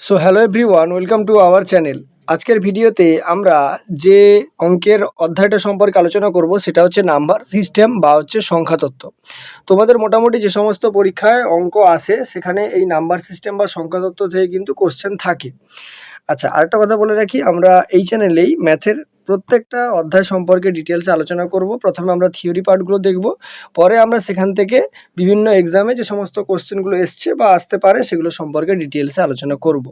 So hello everyone, welcome to our channel. আজকের ভিডিওতে আমরা যে অঙ্কের অধ্যায়টা সম্পর্কে আলোচনা করব সেটা হচ্ছে নাম্বার সিস্টেম বা হচ্ছে সংখ্যাতত্ত্ব। তোমাদের মোটামুটি যে সমস্ত পরীক্ষায় অঙ্ক আসে সেখানে এই নাম্বার সিস্টেম বা সংখ্যাতত্ত্ব থেকে কিন্তু কোশ্চেন থাকে। আচ্ছা, আরেকটা কথা বলে রাখি, আমরা এই চ্যানেলেই ম্যাথের প্রত্যেকটা অধ্যায় সম্পর্কে ডিটেলসে আলোচনা করব। প্রথমে আমরা থিওরি পার্টগুলো দেখব, পরে আমরা সেখান থেকে বিভিন্ন এক্সামে যে সমস্ত কোশ্চেনগুলো এসছে বা আসতে পারে সেগুলো সম্পর্কে ডিটেলসে আলোচনা করব।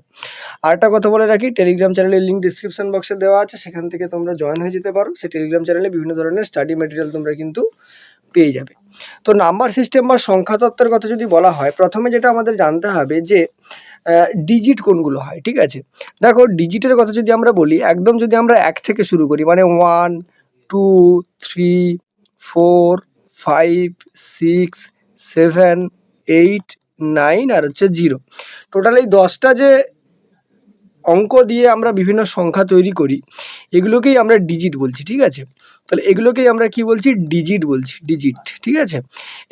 আরেকটা কথা বলে রাখি, টেলিগ্রাম চ্যানেলের লিঙ্ক ডিসক্রিপশন বক্সে দেওয়া আছে, সেখান থেকে তোমরা জয়েন হয়ে যেতে পারো। সেই টেলিগ্রাম চ্যানেলে বিভিন্ন ধরনের স্টাডি ম্যাটেরিয়াল তোমরা কিন্তু পেয়ে যাবে। তো নাম্বার সিস্টেম বা সংখ্যাতত্ত্বের কথা যদি বলা হয়, প্রথমে যেটা আমাদের জানতে হবে যে ডিজিট কোনগুলো হয়, ঠিক আছে? দেখো, ডিজিটের কথা যদি আমরা বলি, একদম যদি আমরা ১ থেকে শুরু করি, মানে 1, 2, 3, 4, 5, 6, 7, 8, 9 আর হচ্ছে 0, টোটাল এই 10টা যে অঙ্ক দিয়ে আমরা বিভিন্ন সংখ্যা তৈরি করি, এগুলোকেই আমরা ডিজিট বলছি, ঠিক আছে? তাহলে এগুলোকেই আমরা কি বলছি? ডিজিট বলছি, ডিজিট, ঠিক আছে?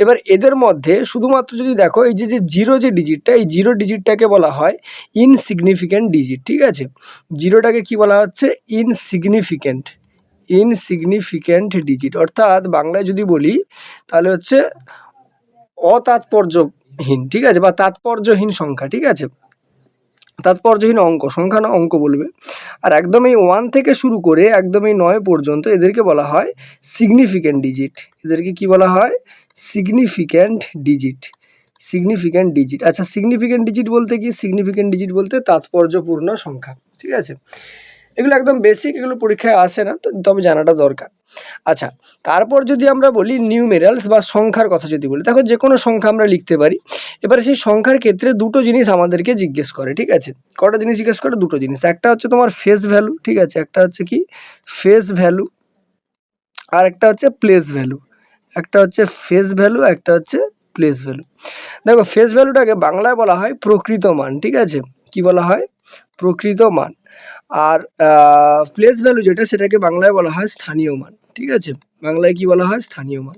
এবার এদের মধ্যে শুধুমাত্র যদি দেখো, এই যে জিরো যে ডিজিটটা, এই জিরো ডিজিটটাকে বলা হয় ইনসিগনিফিক্যান্ট ডিজিট, ঠিক আছে? জিরোটাকে কি বলা হচ্ছে? ইনসিগনিফিক্যান্ট, ইনসিগনিফিক্যান্ট ডিজিট, অর্থাৎ বাংলায় যদি বলি তাহলে হচ্ছে অতাৎপর্যহীন, ঠিক আছে? বা তাৎপর্যহীন সংখ্যা, ঠিক আছে? তাৎপর্যহীন অঙ্ক, সংখ্যা না অঙ্ক বলবে। আর একদম এই 1 থেকে শুরু করে একদম এই 9 পর্যন্ত এদেরকে বলা হয় সিগনিফিক্যান্ট ডিজিট। এদেরকে কি বলা হয়? Significant digit, significant digit. আচ্ছা, সিগনিফিক্যান্ট ডিজিট বলতে কি? সিগনিফিক্যান্ট ডিজিট বলতে তাৎপর্যপূর্ণ সংখ্যা, ঠিক আছে? এগুলো একদম বেসিক, এগুলো পরীক্ষায় আসে না, তবে জানাটা দরকার। আচ্ছা, তারপর যদি আমরা বলি নিউমেরালস বা সংখ্যার কথা যদি বলি, দেখো যে কোনো সংখ্যা আমরা লিখতে পারি। এবারে সেই সংখ্যার ক্ষেত্রে দুটো জিনিস আমাদেরকে জিজ্ঞেস করে, ঠিক আছে? কটা জিনিস জিজ্ঞেস করে? দুটো জিনিস। একটা হচ্ছে তোমার ফেস ভ্যালু, ঠিক আছে? একটা হচ্ছে কি? ফেস ভ্যালু, আর একটা হচ্ছে প্লেস ভ্যালু। একটা হচ্ছে ফেস ভ্যালু, একটা হচ্ছে প্লেস ভ্যালু। দেখো, ফেস ভ্যালুটাকে বাংলায় বলা হয় প্রকৃত মান, ঠিক আছে? কি বলা হয়? প্রকৃত মান। আর প্লেস ভ্যালু যেটা, সেটাকে বাংলায় বলা হয় স্থানীয় মান, ঠিক আছে? বাংলায় কি বলা হয়? স্থানীয় মান।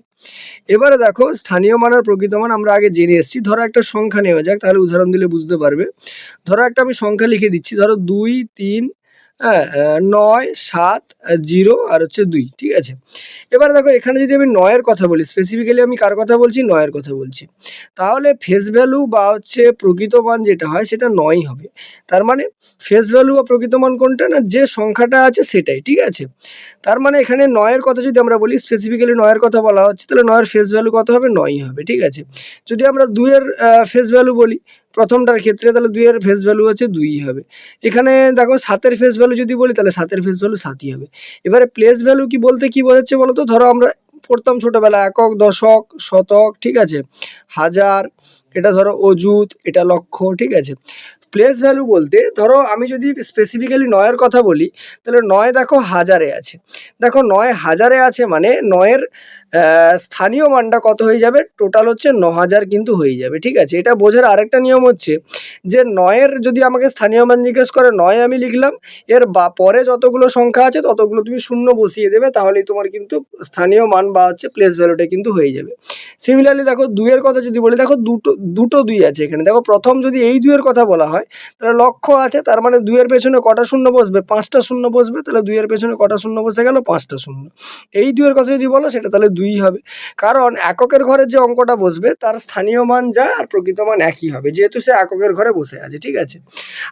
এবারে দেখো, স্থানীয় মান আর প্রকৃত মান আমরা আগে জেনে এসেছি। ধরো একটা সংখ্যা নেওয়া যাক, তাহলে উদাহরণ দিলে বুঝতে পারবে। ধরো একটা আমি সংখ্যা লিখে দিচ্ছি, ধরো 2, 3, হ্যাঁ, 9, 7, 0 আর হচ্ছে 2, ঠিক আছে? এবারে দেখো, এখানে যদি আমি 9 এর কথা বলি, স্পেসিফিক্যালি আমি কার কথা বলছি? 9 এর কথা বলছি। তাহলে ফেস ভ্যালু বা হচ্ছে প্রকৃত মান যেটা হয় সেটা 9ই হবে। তার মানে ফেস ভ্যালু বা প্রকৃত মান কোনটা? না, যে সংখ্যাটা আছে সেটাই, ঠিক আছে? তার মানে এখানে 9 এর কথা যদি আমরা বলি, স্পেসিফিক্যালি 9 এর কথা বলা হচ্ছে, তাহলে 9 এর ফেস ভ্যালু কত হবে? 9ই হবে, ঠিক আছে? যদি আমরা 2 এর ফেস ভ্যালু বলি প্রথমটার ক্ষেত্রে, তাহলে 2 এর ফেস ভ্যালু হচ্ছে 2ই হবে। এখানে দেখো, 7 এর ফেস ভ্যালু যদি বলি, তাহলে 7 এর ফেস ভ্যালু 7ই হবে। এবারে প্লেস ভ্যালু কি বলতে কি বোঝাচ্ছে বলো তো? ধরো আমরা পড়তাম ছোটবেলায় একক, দশক, শতক, ঠিক আছে? হাজার, এটা ধরো অযুত, এটা লক্ষ, ঠিক আছে? প্লেস ভ্যালু বলতে ধরো আমি যদি স্পেসিফিক্যালি 9 এর কথা বলি, তাহলে 9 দেখো হাজারে আছে। দেখো 9 হাজারে আছে মানে 9 এর স্থানীয় মানটা কত হয়ে যাবে? টোটাল হচ্ছে 9000 কিন্তু হয়ে যাবে, ঠিক আছে? এটা বোঝার আরেকটা নিয়ম হচ্ছে যে 9 এর যদি আমাকে স্থানীয় মান জিজ্ঞেস করে, 9 আমি লিখলাম, এর পরে যতগুলো সংখ্যা আছে ততগুলো তুমি শূন্য বসিয়ে দেবে, তাহলেই তোমার কিন্তু স্থানীয় মান বা হচ্ছে প্লেস ভ্যালুটা কিন্তু হয়ে যাবে। সিমিলারলি দেখো 2 এর কথা যদি বলি, দেখো দুটো 2 আছে এখানে। দেখো, প্রথম যদি এই 2 এর কথা বলা হয়, তাহলে লক্ষ আছে, তার মানে 2 এর পেছনে কটা শূন্য বসবে? 5টা শূন্য বসবে। তাহলে 2 এর পেছনে কটা শূন্য বসে গেল? 5টা শূন্য। এই 2 এর কথা যদি বলো, সেটা তাহলে 2ই হবে। কারণ এককের ঘরে যে অঙ্কটা বসবে তার স্থানীয় মান যা আর প্রকৃত মান একই হবে, যেহেতু সে এককের ঘরে বসে আছে, ঠিক আছে?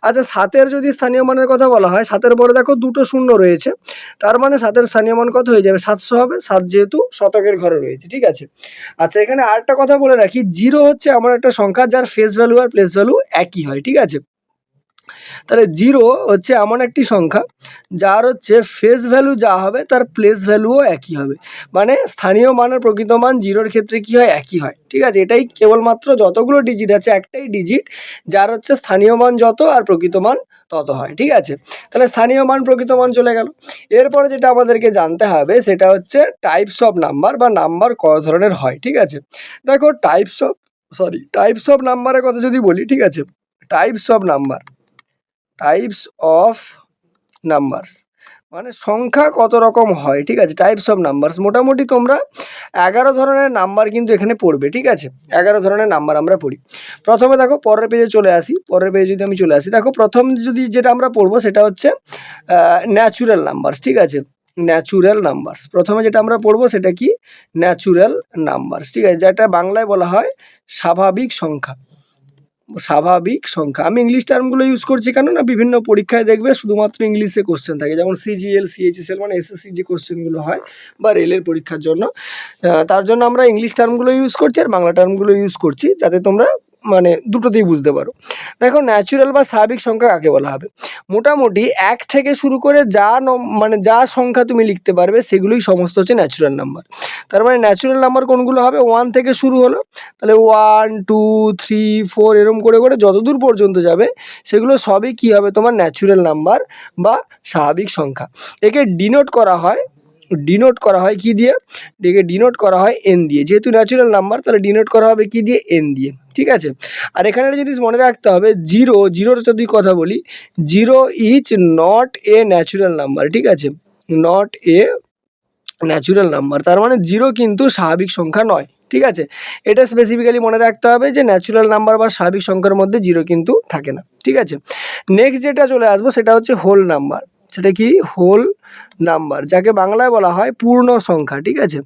আচ্ছা, 7 এর যদি স্থানীয় মানের কথা বলা হয়, 7 এর পরে দেখো দুটো শূন্য রয়েছে, তার মানে 7 এর স্থানীয় মান কত হয়ে যাবে? 700 হবে, 7 যেহেতু শতকের ঘরে রয়েছে, ঠিক আছে? আচ্ছা, এখানে আরেকটা কথা বলে রাখি, 0 হচ্ছে এমন একটা সংখ্যা যার ফেস ভ্যালু আর প্লেস ভ্যালু একই হয়, ঠিক আছে? তাহলে 0 হচ্ছে এমন একটি সংখ্যা যার হচ্ছে ফেস ভ্যালু যা হবে তার প্লেস ভ্যালুও একই হবে। মানে স্থানীয় মান আর প্রকৃত মান 0-র ক্ষেত্রে কি হয়? একই হয়, ঠিক আছে? এটাই কেবলমাত্র যতগুলো ডিজিট আছে একটাই ডিজিট যার হচ্ছে স্থানীয় মান যত আর প্রকৃত মান তত হয়, ঠিক আছে? তাহলে স্থানীয় মান, প্রকৃত মান চলে গেল। এরপরে যেটা আমাদেরকে জানতে হবে সেটা হচ্ছে টাইপস অফ নাম্বার বা নাম্বার কত ধরনের হয়, ঠিক আছে? দেখো, টাইপস অফ নাম্বারের কথা যদি বলি, ঠিক আছে? Types of number, types of numbers মানে সংখ্যা কত রকম হয়, ঠিক আছে, টাইপস অফ নাম্বারস। মোটামুটি তোমরা 11 ধরনের নাম্বার কিন্তু এখানে পড়বে, ঠিক আছে, 11 ধরনের নাম্বার আমরা পড়ি। প্রথমে দেখো পরের পেজে চলে আসি, পরের পেজে যদি আমি চলে আসি, দেখো প্রথম যদি যেটা আমরা পড়বো সেটা হচ্ছে ন্যাচুরাল নাম্বারস, ঠিক আছে, ন্যাচুরাল নাম্বারস। প্রথমে যেটা আমরা পড়বো সেটা কি, ন্যাচুরাল নাম্বারস, ঠিক আছে, যেটা বাংলায় বলা হয় স্বাভাবিক সংখ্যা। স্বাভাবিক সংখ্যা, আমি ইংলিশ টার্মগুলো ইউজ করছি কেন না, বিভিন্ন পরীক্ষায় দেখবে শুধুমাত্র ইংলিশে কোশ্চেন থাকে, যেমন সিজিএল সিএইচএসএল মানে এসএসসি যে কোশ্চেনগুলো হয় বা রেলের পরীক্ষার জন্য, তার জন্য আমরা ইংলিশ টার্মগুলো ইউজ করছি আর বাংলা টার্মগুলো ইউজ করছি, যাতে তোমরা মানে দুটোতেই বুঝতে পারো। দেখো ন্যাচুরাল বা স্বাভাবিক সংখ্যা কাকে বলা হবে, মোটামুটি 1 থেকে শুরু করে মানে যা সংখ্যা তুমি লিখতে পারবে সেগুলোই সমস্ত হচ্ছে ন্যাচুরাল নাম্বার। তার মানে ন্যাচুরাল নাম্বার কোনগুলো হবে, 1 থেকে শুরু হলো, তাহলে 1 2 3 4 এরকম করে করে যতদূর পর্যন্ত যাবে সেগুলো সবই কী হবে, তোমার ন্যাচুরাল নাম্বার বা স্বাভাবিক সংখ্যা। একে ডিনোট করা হয় কি দিয়ে, একে ডিনোট করা হয় এন দিয়ে, যেহেতু ন্যাচুরাল নাম্বার তাহলে ডিনোট করা হবে কি দিয়ে, এন দিয়ে, ঠিক আছে। আর এখানে একটা জিনিস মনে রাখতে হবে, জিরোর যদি কথা বলি, zero is not a natural number, ঠিক আছে, নট এ ন্যাচুরাল নাম্বার, তার মানে জিরো কিন্তু স্বাভাবিক সংখ্যা নয়, ঠিক আছে। এটা স্পেসিফিক্যালি মনে রাখতে হবে যে ন্যাচুরাল নাম্বার বা স্বাভাবিক সংখ্যার মধ্যে জিরো কিন্তু থাকে না, ঠিক আছে। নেক্সট যেটা চলে আসবো সেটা হচ্ছে হোল নাম্বার, সেটা কি, হোল নাম্বার, যাকে বাংলায় বলা হয় পূর্ণ সংখ্যা, ঠিক আছে,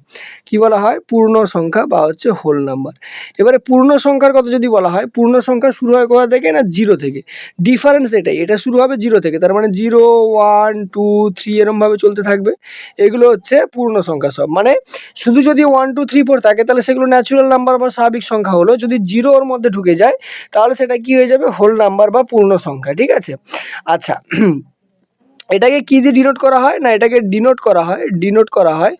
কি বলা হয়, পূর্ণ সংখ্যা বা হচ্ছে হোল নাম্বার। এবারে পূর্ণ সংখ্যার কথা যদি বলা হয়, পূর্ণ সংখ্যা শুরু হয় কোথা থেকে না, জিরো থেকে। ডিফারেন্স এটাই, এটা শুরু হবে জিরো থেকে, তার মানে 0 1 2 3 এরমভাবে চলতে থাকবে, এগুলো হচ্ছে পূর্ণ সংখ্যা সব। মানে শুধু যদি 1 2 3 4 থাকে তাহলে সেগুলো ন্যাচুরাল নাম্বার বা স্বাভাবিক সংখ্যা হলো, যদি জিরো ওর মধ্যে ঢুকে যায় তাহলে সেটা কি হয়ে যাবে, হোল নাম্বার বা পূর্ণ সংখ্যা, ঠিক আছে। আচ্ছা, এটাকে কী দিয়ে ডিনোট করা হয় না, এটাকে ডিনোট করা হয়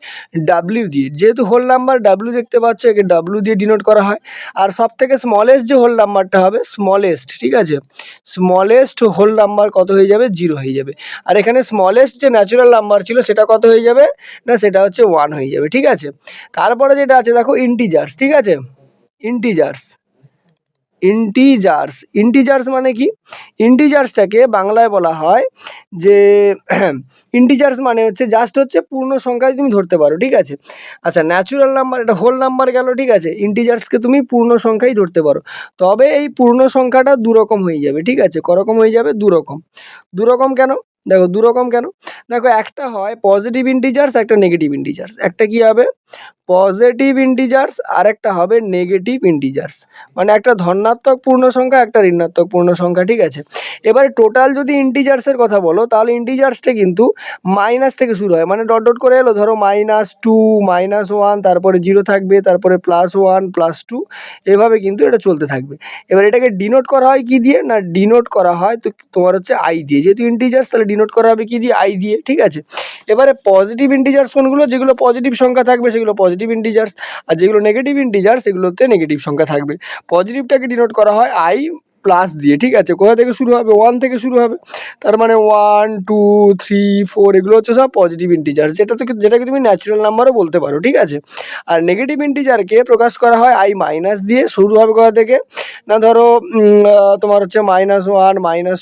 ডাব্লিউ দিয়ে, যেহেতু হোল নাম্বার ডাব্লিউ দেখতে পাচ্ছ, একে ডাব্লিউ দিয়ে ডিনোট করা হয়। আর সব থেকে স্মলেস্ট যে হোল নাম্বারটা হবে, স্মলেস্ট, ঠিক আছে, স্মলেস্ট হোল নাম্বার কত হয়ে যাবে, জিরো হয়ে যাবে। আর এখানে স্মলেস্ট যে ন্যাচুরাল নাম্বার ছিল সেটা কত হয়ে যাবে না, সেটা হচ্ছে 1 হয়ে যাবে, ঠিক আছে। তারপরে যেটা আছে দেখো ইন্টিজার্স, ঠিক আছে, ইন্টিজার্স, ইন্টিজার্স মানে কি, ইন্টিজার্সটাকে বাংলায় বলা হয় যে ইন্টিজার্স মানে হচ্ছে জাস্ট হচ্ছে পূর্ণ সংখ্যায় তুমি ধরতে পারো, ঠিক আছে। আচ্ছা, ন্যাচুরাল নাম্বার এটা হোল নাম্বার গেল, ঠিক আছে, ইন্টিজার্সকে তুমি পূর্ণ সংখ্যায় ধরতে পারো, তবে এই পূর্ণ সংখ্যাটা দুরকম হয়ে যাবে, ঠিক আছে, করকম হয়ে যাবে, দুরকম কেন, দেখো দুরকম কেন, দেখো একটা হয় পজিটিভ ইন্টিজার্স, একটা নেগেটিভ ইন্টিজার্স, একটা কি হবে পজিটিভ ইন্টিজার্স আর একটা হবে নেগেটিভ ইন্টিজার্স, মানে একটা ধনাত্মক পূর্ণ সংখ্যা, একটা ঋণাত্মক পূর্ণ সংখ্যা, ঠিক আছে। এবারে টোটাল যদি ইন্টিজার্সের কথা বলো তাহলে ইন্টিজার্সটা কিন্তু মাইনাস থেকে শুরু হয়, মানে ডট ডট করে এলো, ধরো -2 -1, তারপরে 0 থাকবে, তারপরে +1 +2, এভাবে কিন্তু এটা চলতে থাকবে। এবার এটাকে ডিনোট করা হয় কি দিয়ে না, ডিনোট করা হয় তো তোমার হচ্ছে আই দিয়ে, যেহেতু ইন্টিজার্স তাহলে ডিনোট করা হবে কি দিয়ে, আই দিয়ে, ঠিক আছে। এবারে পজিটিভ ইন্টিজার্স কোনগুলো, যেগুলো পজিটিভ সংখ্যা থাকবে সেগুলো পজিটিভ ইন্টিজার্স, আর যেগুলো নেগেটিভ ইন্টিজার্স সেগুলোতে নেগেটিভ সংখ্যা থাকবে। পজিটিভটাকে ডিনোট করা হয় আই প্লাস দিয়ে, ঠিক আছে, কোথা থেকে শুরু হবে, 1 থেকে শুরু হবে, তার মানে 1 2 3 4 এগুলো হচ্ছে সব পজিটিভ ইন্টিজার্স, যেটাকে তুমি ন্যাচুরাল নাম্বারও বলতে পারো, ঠিক আছে। আর নেগেটিভ ইন্টিজারকে প্রকাশ করা হয় আই মাইনাস দিয়ে, শুরু হবে কোথা থেকে না, ধরো তোমার হচ্ছে -1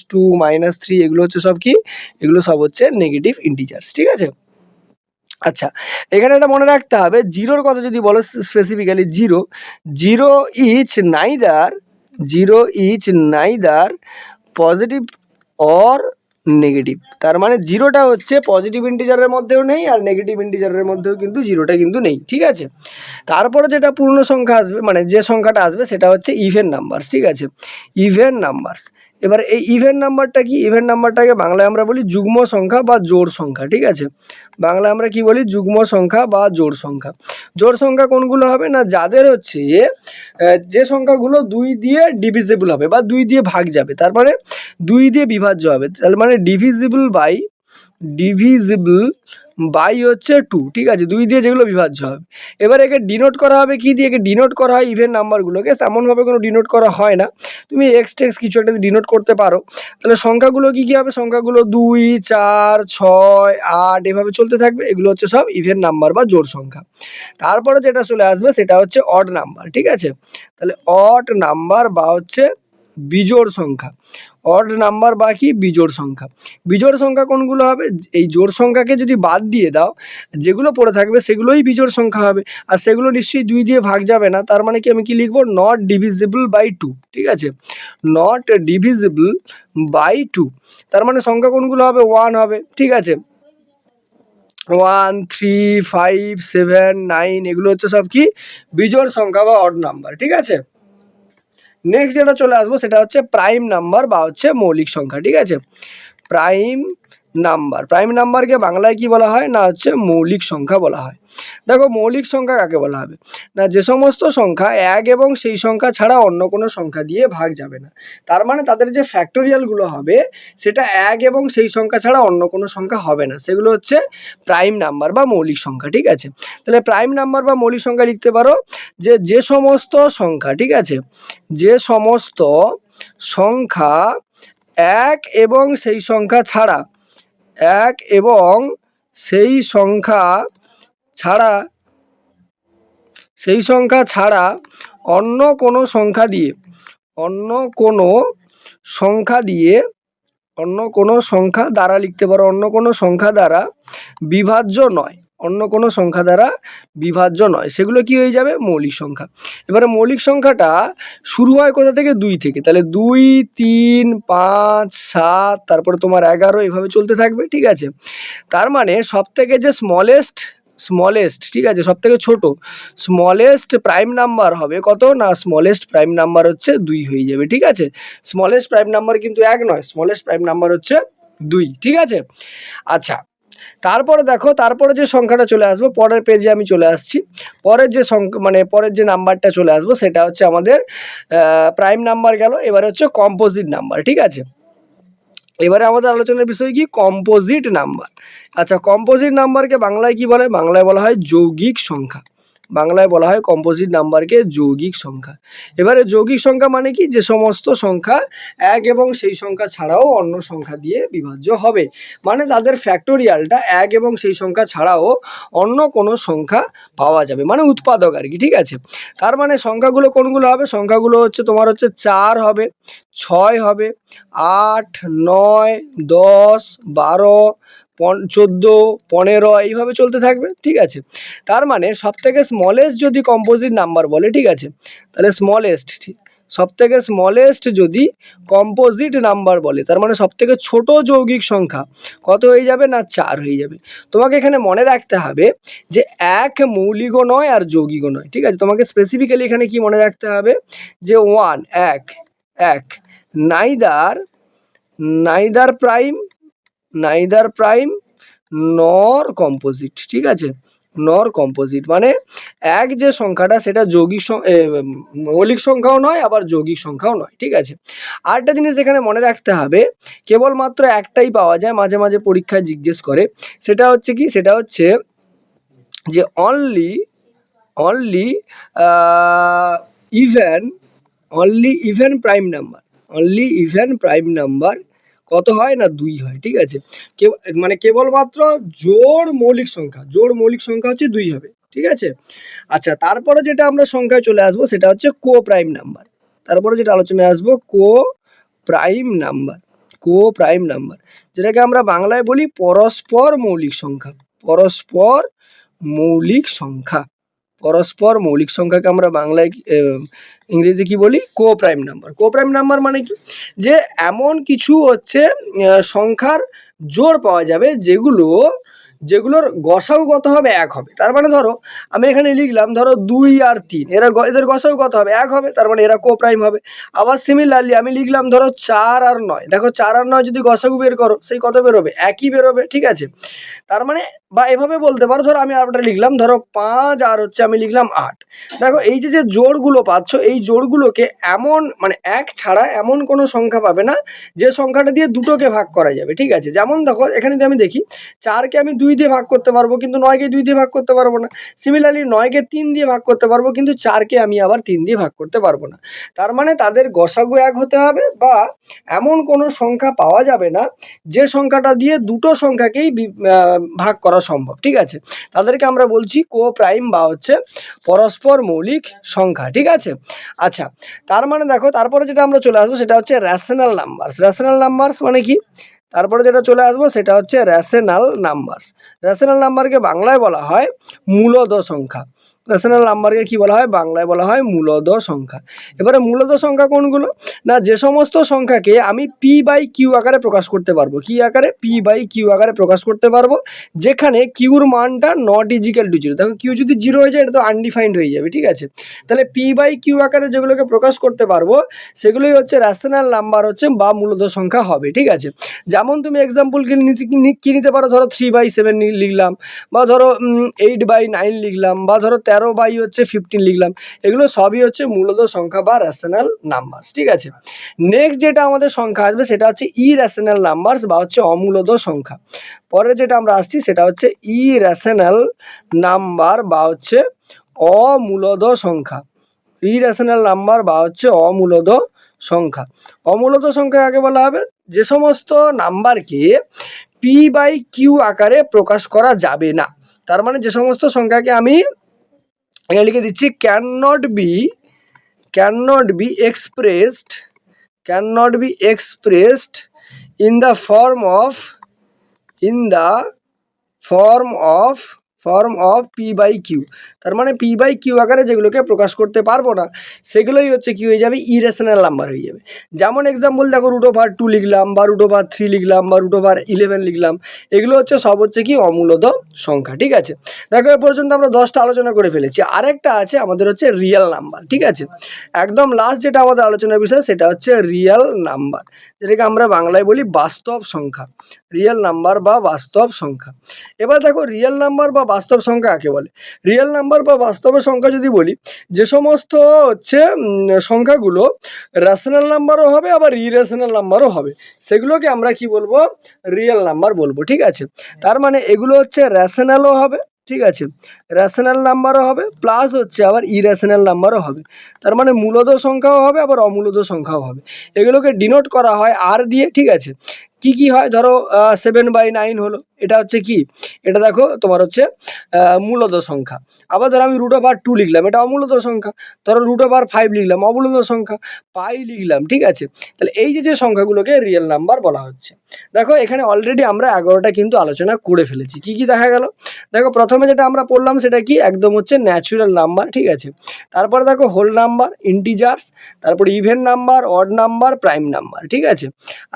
-2 -3, এগুলো হচ্ছে সব কি, এগুলো সব হচ্ছে নেগেটিভ ইন্টিজার্স, ঠিক আছে। আচ্ছা, এখানে এটা মনে রাখতে হবে, জিরোর কথা যদি বলো specifically, zero is neither positive or negative, তার মানে জিরোটা হচ্ছে পজিটিভ ইন্টিজারের মধ্যেও নেই আর নেগেটিভ ইন্টিজারের মধ্যেও কিন্তু জিরোটা কিন্তু নেই, ঠিক আছে। তারপরে যেটা পূর্ণ সংখ্যা আসবে, মানে যে সংখ্যাটা আসবে সেটা হচ্ছে ইভেন নাম্বারস, ঠিক আছে, ইভেন নাম্বারস। এবার এই ইভেন নাম্বারটা কি, ইভেন নাম্বারটাকে বাংলায় আমরা বলি যুগ্ম সংখ্যা বা জোড় সংখ্যা, ঠিক আছে, বাংলায় আমরা কি বলি, যুগ্ম সংখ্যা বা জোড় সংখ্যা। জোড় সংখ্যা কোনগুলো হবে না, যাদের হচ্ছে যে সংখ্যাগুলো 2 দিয়ে ডিভিজিবল হবে বা 2 দিয়ে ভাগ যাবে, তারপরে 2 দিয়ে বিভাজ্য হবে, তার মানে ডিভিজিবল বাই হচ্ছে 2, ঠিক আছে, 2 দিয়ে যেগুলো বিভাজ্য হবে। এবার একে ডিনোট করা হবে কি দিয়ে, একে ডিনোট করা হয় ইভেন নাম্বারগুলোকে, তেমনভাবে কোনো ডিনোট করা হয় না, তুমি এক্স টেক্স কিছু একটা ডিনোট করতে পারো। তাহলে সংখ্যাগুলো কি কি হবে, সংখ্যাগুলো 2 4 6 8 এভাবে চলতে থাকবে, এগুলো হচ্ছে সব ইভেন নাম্বার বা জোড় সংখ্যা। তারপরে যেটা চলে আসবে সেটা হচ্ছে অড নাম্বার, ঠিক আছে, তাহলে অড নাম্বার বা হচ্ছে বিজোড় সংখ্যা। অড নাম্বার বা কি বিজোড় সংখ্যা। বিজোড় সংখ্যা কোনগুলো হবে? এই জোড় সংখ্যাকে যদি বাদ দিয়ে দাও, যেগুলো পড়ে থাকবে সেগুলোই বিজোড় সংখ্যা হবে। আর সেগুলো নিশ্চয়ই 2 দিয়ে ভাগ যাবে না। তার মানে কি আমি কি লিখবো? নট ডিভিজিবল বাই 2, ঠিক আছে? Not divisible by 2। তার মানে সংখ্যা কোনগুলো হবে? 1 হবে, ঠিক আছে? 1, 3, 5, 7, 9 এগুলো হচ্ছে সব কি বিজোড় সংখ্যা বা অড নাম্বার, ঠিক আছে? নেক্সট যেটা চলে আসবো সেটা হচ্ছে প্রাইম নাম্বার বা হচ্ছে মৌলিক সংখ্যা, ঠিক আছে? প্রাইম নাম্বার, প্রাইম নাম্বারকে বাংলায় কি বলা হয়? না হচ্ছে মৌলিক সংখ্যা বলা হয়। দেখো মৌলিক সংখ্যা কাকে বলা হবে? না যে সমস্ত সংখ্যা 1 এবং সেই সংখ্যা ছাড়া অন্য কোনো সংখ্যা দিয়ে ভাগ যাবে না। তার মানে তাদের যে ফ্যাক্টোরিয়ালগুলো হবে সেটা 1 এবং সেই সংখ্যা ছাড়া অন্য কোনো সংখ্যা হবে না, সেগুলো হচ্ছে প্রাইম নাম্বার বা মৌলিক সংখ্যা, ঠিক আছে? তাহলে প্রাইম নাম্বার বা মৌলিক সংখ্যা লিখতে পারো যে সমস্ত সংখ্যা, ঠিক আছে, যে সমস্ত সংখ্যা 1 এবং সেই সংখ্যা ছাড়া 1 এবং সেই সংখ্যা ছাড়া অন্য কোনো সংখ্যা দিয়ে অন্য কোনো সংখ্যা দ্বারা লিখতে পারো, অন্য কোনো সংখ্যা দ্বারা বিভাজ্য নয়, অন্য কোনো সংখ্যা দ্বারা বিভাজ্য নয়, সেগুলো কি হয়ে যাবে? মৌলিক সংখ্যা। এবারে মৌলিক সংখ্যাটা শুরু হয় কোথা থেকে? 2 থেকে। তাহলে 2, 3, 5, 7, তারপরে তোমার 11 এভাবে চলতে থাকবে, ঠিক আছে? তার মানে সবথেকে যে স্মলেস্ট, ঠিক আছে, সবথেকে ছোট স্মলেস্ট প্রাইম নাম্বার হবে কত? না স্মলেস্ট প্রাইম নাম্বার হচ্ছে 2 হয়ে যাবে, ঠিক আছে? স্মলেস্ট প্রাইম নাম্বার কিন্তু 1 নয়, স্মলেস্ট প্রাইম নাম্বার হচ্ছে 2, ঠিক আছে? আচ্ছা, তারপরে দেখো, তারপরে যে সংখ্যাটা চলে আসবো, পরের পেজে আমি চলে আসছি। পরের যে পরের যে নাম্বারটা চলে আসবো সেটা হচ্ছে আমাদের প্রাইম নাম্বার গেল, এবারে হচ্ছে কম্পোজিট নাম্বার, ঠিক আছে? এবারে আমাদের আলোচনার বিষয় কি? Composite number. আচ্ছা, কম্পোজিট নাম্বারকে বাংলায় কি বলে? বাংলায় বলা হয় যৌগিক সংখ্যা। বাংলায় বলা হয় কম্পোজিট নাম্বারকে যৌগিক সংখ্যা। এবারে যৌগিক সংখ্যা মানে কি? যে সমস্ত সংখ্যা 1 এবং সেই সংখ্যা ছাড়াও অন্য সংখ্যা দিয়ে বিভাজ্য হবে, মানে তাদের ফ্যাক্টোরিয়ালটা 1 এবং সেই সংখ্যা ছাড়াও অন্য কোনো সংখ্যা পাওয়া যাবে, মানে উৎপাদক আর কি, ঠিক আছে? তার মানে সংখ্যাগুলো কোনগুলো হবে? সংখ্যাগুলো হচ্ছে তোমার হচ্ছে 4 হবে, 6 হবে, 8, 9, 10, 12, 14, 15 এইভাবে চলতে থাকবে, ঠিক আছে? তার মানে সবথেকে স্মলেস্ট যদি কম্পোজিট নাম্বার বলে, ঠিক আছে, তাহলে সবথেকে স্মলেস্ট যদি কম্পোজিট নাম্বার বলে, তার মানে সবথেকে ছোট যৌগিক সংখ্যা কত হয়ে যাবে? না 4 হয়ে যাবে। তোমাকে এখানে মনে রাখতে হবে যে 1 মৌলিকও নয় আর যৌগিকও নয়, ঠিক আছে? তোমাকে স্পেসিফিক্যালি এখানে কি মনে রাখতে হবে? যে 1 এক নাইদার প্রাইম নর কম্পোজিট, ঠিক আছে? নর কম্পোজিট মানে 1 যে সংখ্যাটা সেটা মৌলিক সংখ্যাও নয় আবার যৌগিক সংখ্যাও নয়, ঠিক আছে? আরেকটা জিনিস এখানে মনে রাখতে হবে, কেবলমাত্র একটাই পাওয়া যায়, মাঝে মাঝে পরীক্ষায় জিজ্ঞেস করে, সেটা হচ্ছে কি? সেটা হচ্ছে যে অনলি ইভেন প্রাইম নাম্বার কত হয়? না 2 হয়, ঠিক আছে? মানে কেবলমাত্র জোড় মৌলিক সংখ্যা হচ্ছে 2 হবে, ঠিক আছে? আচ্ছা, তারপরে যেটা আমরা সংখ্যায় চলে আসবো সেটা হচ্ছে কো প্রাইম নাম্বার। তারপরে যেটা আলোচনায় আসবো কো প্রাইম নাম্বার, যেটাকে আমরা বাংলায় বলি পরস্পর মৌলিক সংখ্যাকে আমরা বাংলায় ইংরেজিতে কি বলি? কো প্রাইম নাম্বার মানে কি? যে এমন কিছু হচ্ছে সংখ্যার জোড় পাওয়া যাবে যেগুলোর গসাগু কত হবে? 1 হবে। তার মানে ধরো আমি এখানে লিখলাম, ধরো 2 আর 3, এদের গসাগু কত হবে? 1 হবে, তার মানে এরা কো প্রাইম হবে। আবার সিমিলারলি আমি লিখলাম ধরো 4 আর 9, দেখো 4 আর 9 যদি গসাগু বের করো সেই কত বেরোবে? 1ই বেরোবে, ঠিক আছে? তার মানে বা এভাবে বলতে পারো, ধরো আমি আরেকটা লিখলাম, ধরো 5 আর হচ্ছে আমি লিখলাম 8। দেখো এই যে জোড়গুলো পাচ্ছ, এই জোড়গুলোকে এমন মানে 1 ছাড়া এমন কোনো সংখ্যা পাবে না যে সংখ্যাটা দিয়ে দুটোকে ভাগ করা যাবে, ঠিক আছে? যেমন দেখো এখানে যদি আমি দেখি 4কে আমি 2 2 দিয়ে ভাগ করতে পারবো, কিন্তু 9কে 2 দিয়ে ভাগ করতে পারবো না। সিমিলারলি 9কে 3 দিয়ে ভাগ করতে পারবো, কিন্তু 4কে আমি আবার 3 দিয়ে ভাগ করতে পারবো না। তার মানে তাদের গসাগু 1 হতে হবে, বা এমন কোনো সংখ্যা পাওয়া যাবে না যে সংখ্যাটা দিয়ে দুটো সংখ্যাকেই ভাগ করা সম্ভব, ঠিক আছে। তাদেরকে আমরা বলছি কো-প্রাইম বা হচ্ছে পরস্পর মৌলিক সংখ্যা, ঠিক আছে। আচ্ছা, তার মানে দেখো তারপরে যেটা আমরা চলে আসবো সেটা হচ্ছে রেশনাল নাম্বারস। রেশনাল নাম্বারস মানে কি? তারপরে যেটা চলে আসবো সেটা হচ্ছে রেশনাল নাম্বারস। রেশনাল নাম্বারকে বাংলায় বলা হয় মূলদ সংখ্যা। রেশনাল নাম্বারকে কি বলা হয়? বাংলায় বলা হয় মূলদ সংখ্যা। এবারে মূলদ সংখ্যা কোনগুলো? না, যে সমস্ত সংখ্যাকে আমি পি বাই কিউ আকারে প্রকাশ করতে পারবো। কি আকারে? পি বাই কিউ আকারে প্রকাশ করতে পারবো, যেখানে কিউর মানটা নট ইজিক্যাল টু 0। দেখো কিউ যদি 0 হয়ে যায় এটা তো আনডিফাইন্ড হয়ে যাবে, ঠিক আছে। তাহলে পি বাই কিউ আকারে যেগুলোকে প্রকাশ করতে পারবো সেগুলোই হচ্ছে রেশনাল নাম্বার হচ্ছে বা মূলদ সংখ্যা হবে, ঠিক আছে। যেমন তুমি এক্সাম্পল কি নিতে পারো, ধরো 3/7 লিখলাম, বা ধরো 8/9 লিখলাম, বা ধরো 13/15 লিখলাম। এগুলো সবই হচ্ছে মূলদ সংখ্যা বা রেশনাল নাম্বার, ঠিক আছে। নেক্সট যেটা আমাদের সংখ্যা আসবে সেটা হচ্ছে ইরেশনাল নাম্বারস বা হচ্ছে অমূলদ সংখ্যা। পরে যেটা আমরা আসছি সেটা হচ্ছে ইরেশনাল নাম্বার বা হচ্ছে অমূলদ সংখ্যা। ইরেশনাল নাম্বার বা হচ্ছে অমূলদ সংখ্যা। অমূলদ সংখ্যা কাকে বলা হবে? যে সমস্ত নাম্বারকে পি বাই কিউ আকারে প্রকাশ করা যাবে না। তার মানে যে সমস্ত সংখ্যাকে আমি এখানে লিখে দিচ্ছি can not be expressed in the form of P by Q. তার মানে পি বাই কিউ আকারে যেগুলোকে প্রকাশ করতে পারবো না সেগুলোই হচ্ছে কি হয়ে যাবে? ইরেশনাল নাম্বার হয়ে যাবে। যেমন এক্সাম্পল দেখো, √2 লিখলাম, বা √3 লিখলাম, বা √11 লিখলাম। এগুলো হচ্ছে সব হচ্ছে কি অমূলদ সংখ্যা, ঠিক আছে। দেখো এ পর্যন্ত আমরা 10টা আলোচনা করে ফেলেছি। আরেকটা আছে আমাদের হচ্ছে রিয়েল নাম্বার, ঠিক আছে। একদম লাস্ট যেটা আমাদের আলোচনার বিষয় সেটা হচ্ছে রিয়েল নাম্বার, যেটাকে আমরা বাংলায় বলি বাস্তব সংখ্যা। রিয়েল নাম্বার বা বাস্তব সংখ্যা। এবার দেখো রিয়েল নাম্বার বা বাস্তব সংখ্যা কাকে বলে? রিয়েল নাম্বার বা বাস্তবের সংখ্যা যদি বলি, যে সমস্ত হচ্ছে সংখ্যাগুলো রেশনাল নাম্বারও হবে আবার ইরেশনাল নাম্বারও হবে, সেগুলোকে আমরা কি বলবো? রিয়েল নাম্বার বলবো, ঠিক আছে। তার মানে এগুলো হচ্ছে রেশনালও হবে, ঠিক আছে, রেশনাল নাম্বারও হবে, প্লাস হচ্ছে আবার ইরেশনাল নাম্বারও হবে। তার মানে মূলদ সংখ্যাও হবে আবার অমূলদ সংখ্যাও হবে। এগুলোকে ডিনোট করা হয় আর দিয়ে, ঠিক আছে। কি হয়, ধরো 7/9 হলো, এটা হচ্ছে কি? এটা দেখো তোমার হচ্ছে মূলদ সংখ্যা। আবার ধরো আমি √2 লিখলাম, এটা অমূলদ সংখ্যা। ধরো √5 লিখলাম, অমূলদ সংখ্যা। পাই লিখলাম, ঠিক আছে। তাহলে এই যে সংখ্যাগুলোকে রিয়েল নাম্বার বলা হচ্ছে। দেখো এখানে অলরেডি আমরা 11টা কিন্তু আলোচনা করে ফেলেছি। কি দেখা গেল? দেখো প্রথমে যেটা আমরা পড়লাম সেটা কি? একদম হচ্ছে ন্যাচুরাল নাম্বার, ঠিক আছে। তারপরে দেখো হোল নাম্বার, ইন্টিজার্স, তারপর even number, odd number, prime number, ঠিক আছে।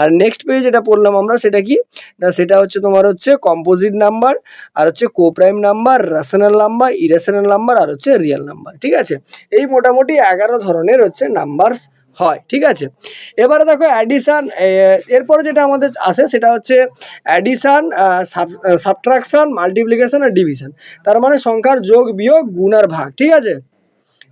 আর নেক্সট পেজে যেটা পড়লাম আমরা সেটা কি? না সেটা হচ্ছে তোমার হচ্ছে কম্পোজিট নাম্বার, আর হচ্ছে coprime number, rational number, irrational number, আর হচ্ছে রিয়েল নাম্বার, ঠিক আছে। এই মোটামুটি 11 ধরনের হচ্ছে নাম্বারস হয়, ঠিক আছে। এবারে দেখো অ্যাডিশান, এরপরে যেটা আমাদের আসে সেটা হচ্ছে অ্যাডিশান, সাবট্রাকশন, মাল্টিপ্লিকেশন আর ডিভিশন। তার মানে সংখ্যার যোগ, বিয়োগ, গুণ আর ভাগ, ঠিক আছে।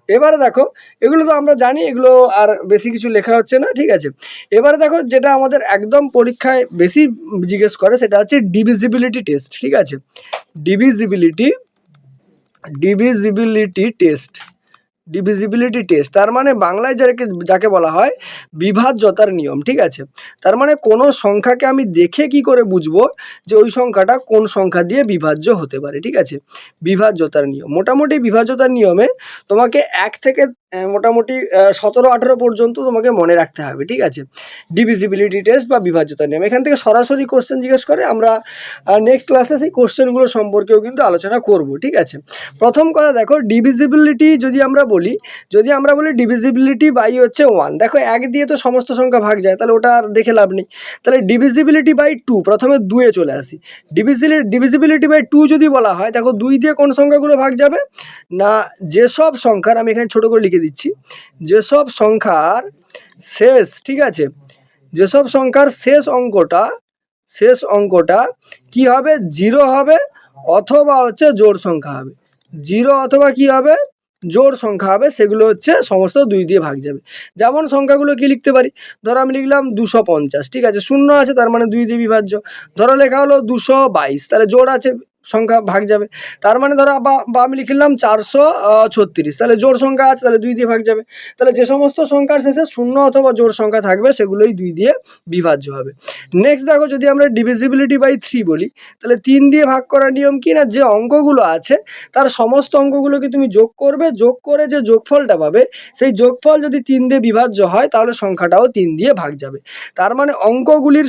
এবারে দেখো এগুলো তো আমরা জানি, এগুলো আর বেশি কিছু লেখা হচ্ছে না, ঠিক আছে। এবারে দেখো যেটা আমাদের একদম পরীক্ষায় বেশি জিজ্ঞেস করে সেটা হচ্ছে ডিভিজিবিলিটি টেস্ট, ঠিক আছে। ডিভিজিবিলিটি টেস্ট, তার মানে বাংলায় যাকে বলা হয় বিভাজ্যতার নিয়ম, ঠিক আছে। তার মানে কোনো সংখ্যাকে আমি দেখে কি করে বুঝবো যে ওই সংখ্যাটা কোন সংখ্যা দিয়ে বিভাজ্য হতে পারে, ঠিক আছে। বিভাজ্যতার নিয়ম, মোটামুটি বিভাজ্যতার নিয়মে তোমাকে 1 থেকে মোটামুটি 17-18 পর্যন্ত তোমাকে মনে রাখতে হবে, ঠিক আছে। ডিভিজিবিলিটি টেস্ট বা বিভাজ্যতার নিয়ম, এখান থেকে সরাসরি কোশ্চেন জিজ্ঞেস করে। আমরা নেক্সট ক্লাসে সেই কোশ্চেনগুলো সম্পর্কেও কিন্তু আলোচনা করব, ঠিক আছে। প্রথম কথা দেখো, ডিভিজিবিলিটি যদি আমরা বলি ডিভিজিবিলিটি বাই হচ্ছে 1। দেখো 1 দিয়ে তো সমস্ত সংখ্যা ভাগ যায়, তাহলে ওটা আর দেখে লাভ নেই। তাহলে ডিভিজিবিলিটি বাই 2, প্রথমে 2-এ চলে আসি। ডিভিজিবিলিটি বাই 2 যদি বলা হয়, দেখো 2 দিয়ে কোন সংখ্যাগুলো ভাগ যাবে? না, যেসব সংখ্যার, আমি এখানে ছোট করে লিখে দিচ্ছি, যেসব সংখ্যার শেষ, ঠিক আছে, যেসব সংখ্যার শেষ অঙ্কটা কি হবে? 0 হবে অথবা হচ্ছে জোড় সংখ্যা হবে। 0 অথবা কি হবে? জোড় সংখ্যা হবে, সেগুলো হচ্ছে সমস্ত 2 দিয়ে ভাগ যাবে। যেমন সংখ্যাগুলো কি লিখতে পারি? ধরো আমি লিখলাম 250, ঠিক আছে, শূন্য আছে তার মানে 2 দিয়ে বিভাজ্য। ধরো লেখা হলো 222, তাহলে জোড় আছে, সংখ্যা ভাগ যাবে। তার মানে ধরো বা আমি লিখলাম 436, তাহলে জোড় সংখ্যা আছে, তাহলে 2 দিয়ে ভাগ যাবে। তাহলে যে সমস্ত সংখ্যার শেষে শূন্য অথবা জোড় সংখ্যা থাকবে সেগুলোই 2 দিয়ে বিভাজ্য হবে। নেক্সট দেখো, যদি আমরা ডিভিজিবিলিটি বাই 3 বলি, তাহলে 3 দিয়ে ভাগ করার নিয়ম কি না, যে অঙ্কগুলো আছে তার সমস্ত অঙ্কগুলোকে তুমি যোগ করবে, যোগ করে যে যোগফলটা পাবে সেই যোগফল যদি 3 দিয়ে বিভাজ্য হয় তাহলে সংখ্যাটাও 3 দিয়ে ভাগ যাবে। তার মানে অঙ্কগুলির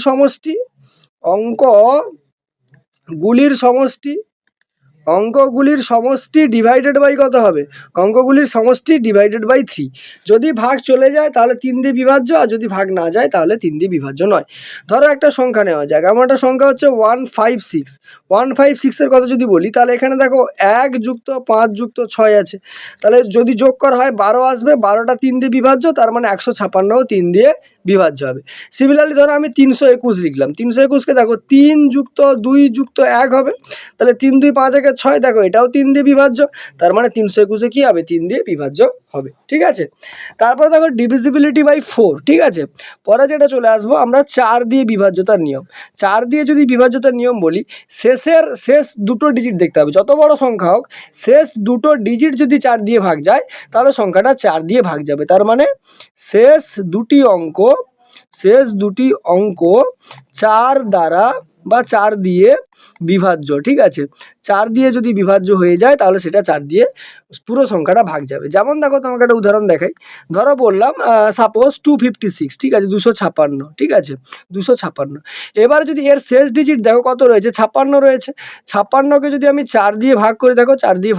সমষ্টি ডিভাইডেড বাই কত হবে, অঙ্কগুলির সমষ্টি ডিভাইডেড বাই 3। যদি ভাগ চলে যায় তাহলে 3 দিয়ে বিভাজ্য, আর যদি ভাগ না যায় তাহলে 3 দিয়ে বিভাজ্য নয়। ধরো একটা সংখ্যা নেওয়া যাক, আমার একটা সংখ্যা হচ্ছে 156 এর কথা যদি বলি, তাহলে এখানে দেখো 1 যুক্ত 5 যুক্ত 6 আছে, তাহলে যদি যোগ করা হয় 12 আসবে, 12টা 3 দিয়ে বিভাজ্য, তার মানে 156ও 3 দিয়ে বিভাজ্য হবে। সিমিলারলি ধরো আমি 321 লিখলাম, 321কে দেখো 3 যুক্ত 2 যুক্ত 1 হবে, তাহলে 3 2 5 1 6, দেখো এটাও 3 দিয়ে বিভাজ্য, তার মানে 321 কি হবে, 3 দিয়ে বিভাজ্য হবে। ঠিক আছে, তারপর দেখো ডিভিজিবিলিটি বাই 4। ঠিক আছে, পরে যেটা চলে আসবো আমরা 4 দিয়ে বিভাজ্যতার নিয়ম। 4 দিয়ে যদি বিভাজ্যতার নিয়ম বলি, শেষ দুটো ডিজিট দেখতে হবে, যত বড় সংখ্যা হোক শেষ দুটো ডিজিট যদি 4 দিয়ে ভাগ যায় তাহলে সংখ্যাটা 4 দিয়ে ভাগ যাবে। তার মানে শেষ দুটি অঙ্ক 4 দ্বারা বা 4 দিয়ে বিভাজ্য। ঠিক আছে, 4 দিয়ে যদি বিভাজ্য হয়ে যায় তাহলে সেটা 4 দিয়ে পুরো সংখ্যাটা ভাগ যাবে। যেমন দেখো তোমাকে একটা উদাহরণ দেখাই, ধরো বললাম সাপোজ 256, ঠিক আছে, 256, ঠিক আছে, 256। এবার যদি এর শেষ ডিজিট দেখো কত রয়েছে, 56 রয়েছে। 56কে যদি আমি 4 দিয়ে ভাগ করে, দেখো 4 দিয়ে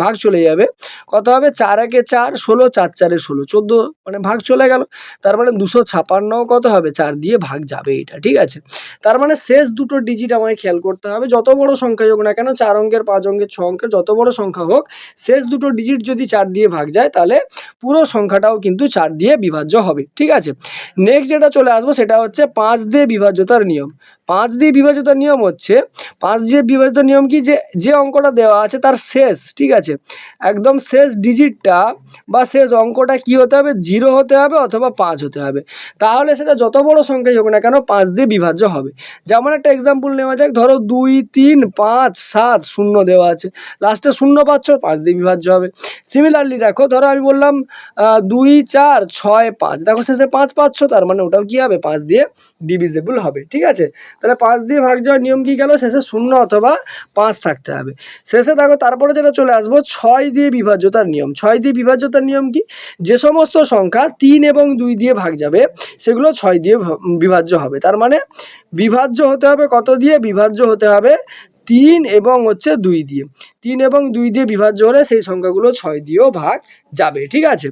ভাগ চলে যাবে, কত হবে, 4 1 4, 16, 4 4 16, 14, মানে ভাগ চলে গেল। তার মানে 256 কত হবে, 4 দিয়ে ভাগ যাবে এটা। ঠিক আছে, তার মানে শেষ দুটো ডিজিট আমাকে খেয়াল করতে হবে, যত বড় সংখ্যাই হোক না কেন, 4 অঙ্কের 5 অঙ্কের 6 অঙ্কের যত বড় সংখ্যা হোক, শেষ দুটো ডিজিট যদি 4 দিয়ে ভাগ যায় তাহলে পুরো সংখ্যাটাও কিন্তু 4 দিয়ে বিভাজ্য হবে। ঠিক আছে, নেক্সট যেটা চলে আসবো সেটা হচ্ছে 5 দিয়ে বিভাজ্যতার নিয়ম। 5 দিয়ে বিভাজ্যতার নিয়ম হচ্ছে, 5 দিয়ে বিভাজ্যতার নিয়ম কি, যে অঙ্কটা দেওয়া আছে তার শেষ, ঠিক আছে, একদম শেষ ডিজিটটা বা শেষ অঙ্কটা কি হতে হবে, 0 হতে হবে অথবা 5 হতে হবে, তাহলে সেটা যত বড় সংখ্যাই হোক না কেন 5 দিয়ে বিভাজ্য হবে। যেমন একটা এক্সাম্পল নেওয়া যাক, ধরো 2 3 5 7 0 দেওয়া আছে, লাস্টে 0 পাচ্ছ, 5 দিয়ে বিভাজ্য হবে। সিমিলারলি দেখো, ধরো আমি বললাম 2 4 6 5, দেখো শেষে 5 পাচ্ছ, তার মানে ওটাও কি হবে, 5 দিয়ে ডিভিজিবল হবে। ঠিক আছে, তাহলে 5 দিয়ে ভাগ যাওয়ার নিয়ম কি গেল, শেষে 0 অথবা 5 থাকতে হবে। শেষে দেখো তারপরে যেটা চলে আসবো 6 দিয়ে বিভাজ্যতার নিয়ম। 6 দিয়ে বিভাজ্যতার নিয়ম কি, যে সমস্ত সংখ্যা 3 এবং 2 দিয়ে ভাগ যাবে সেগুলো 6 দিয়ে বিভাজ্য হবে। তার মানে বিভাজ্য হতে হবে কত দিয়ে, বিভাজ্য হতে হবে 3 এবং 2 দিয়ে। 3 এবং 2 দিয়ে বিভাজ্য হলে সেই সংখ্যাগুলো 6 দিয়েও ভাগ যাবে। ঠিক আছে,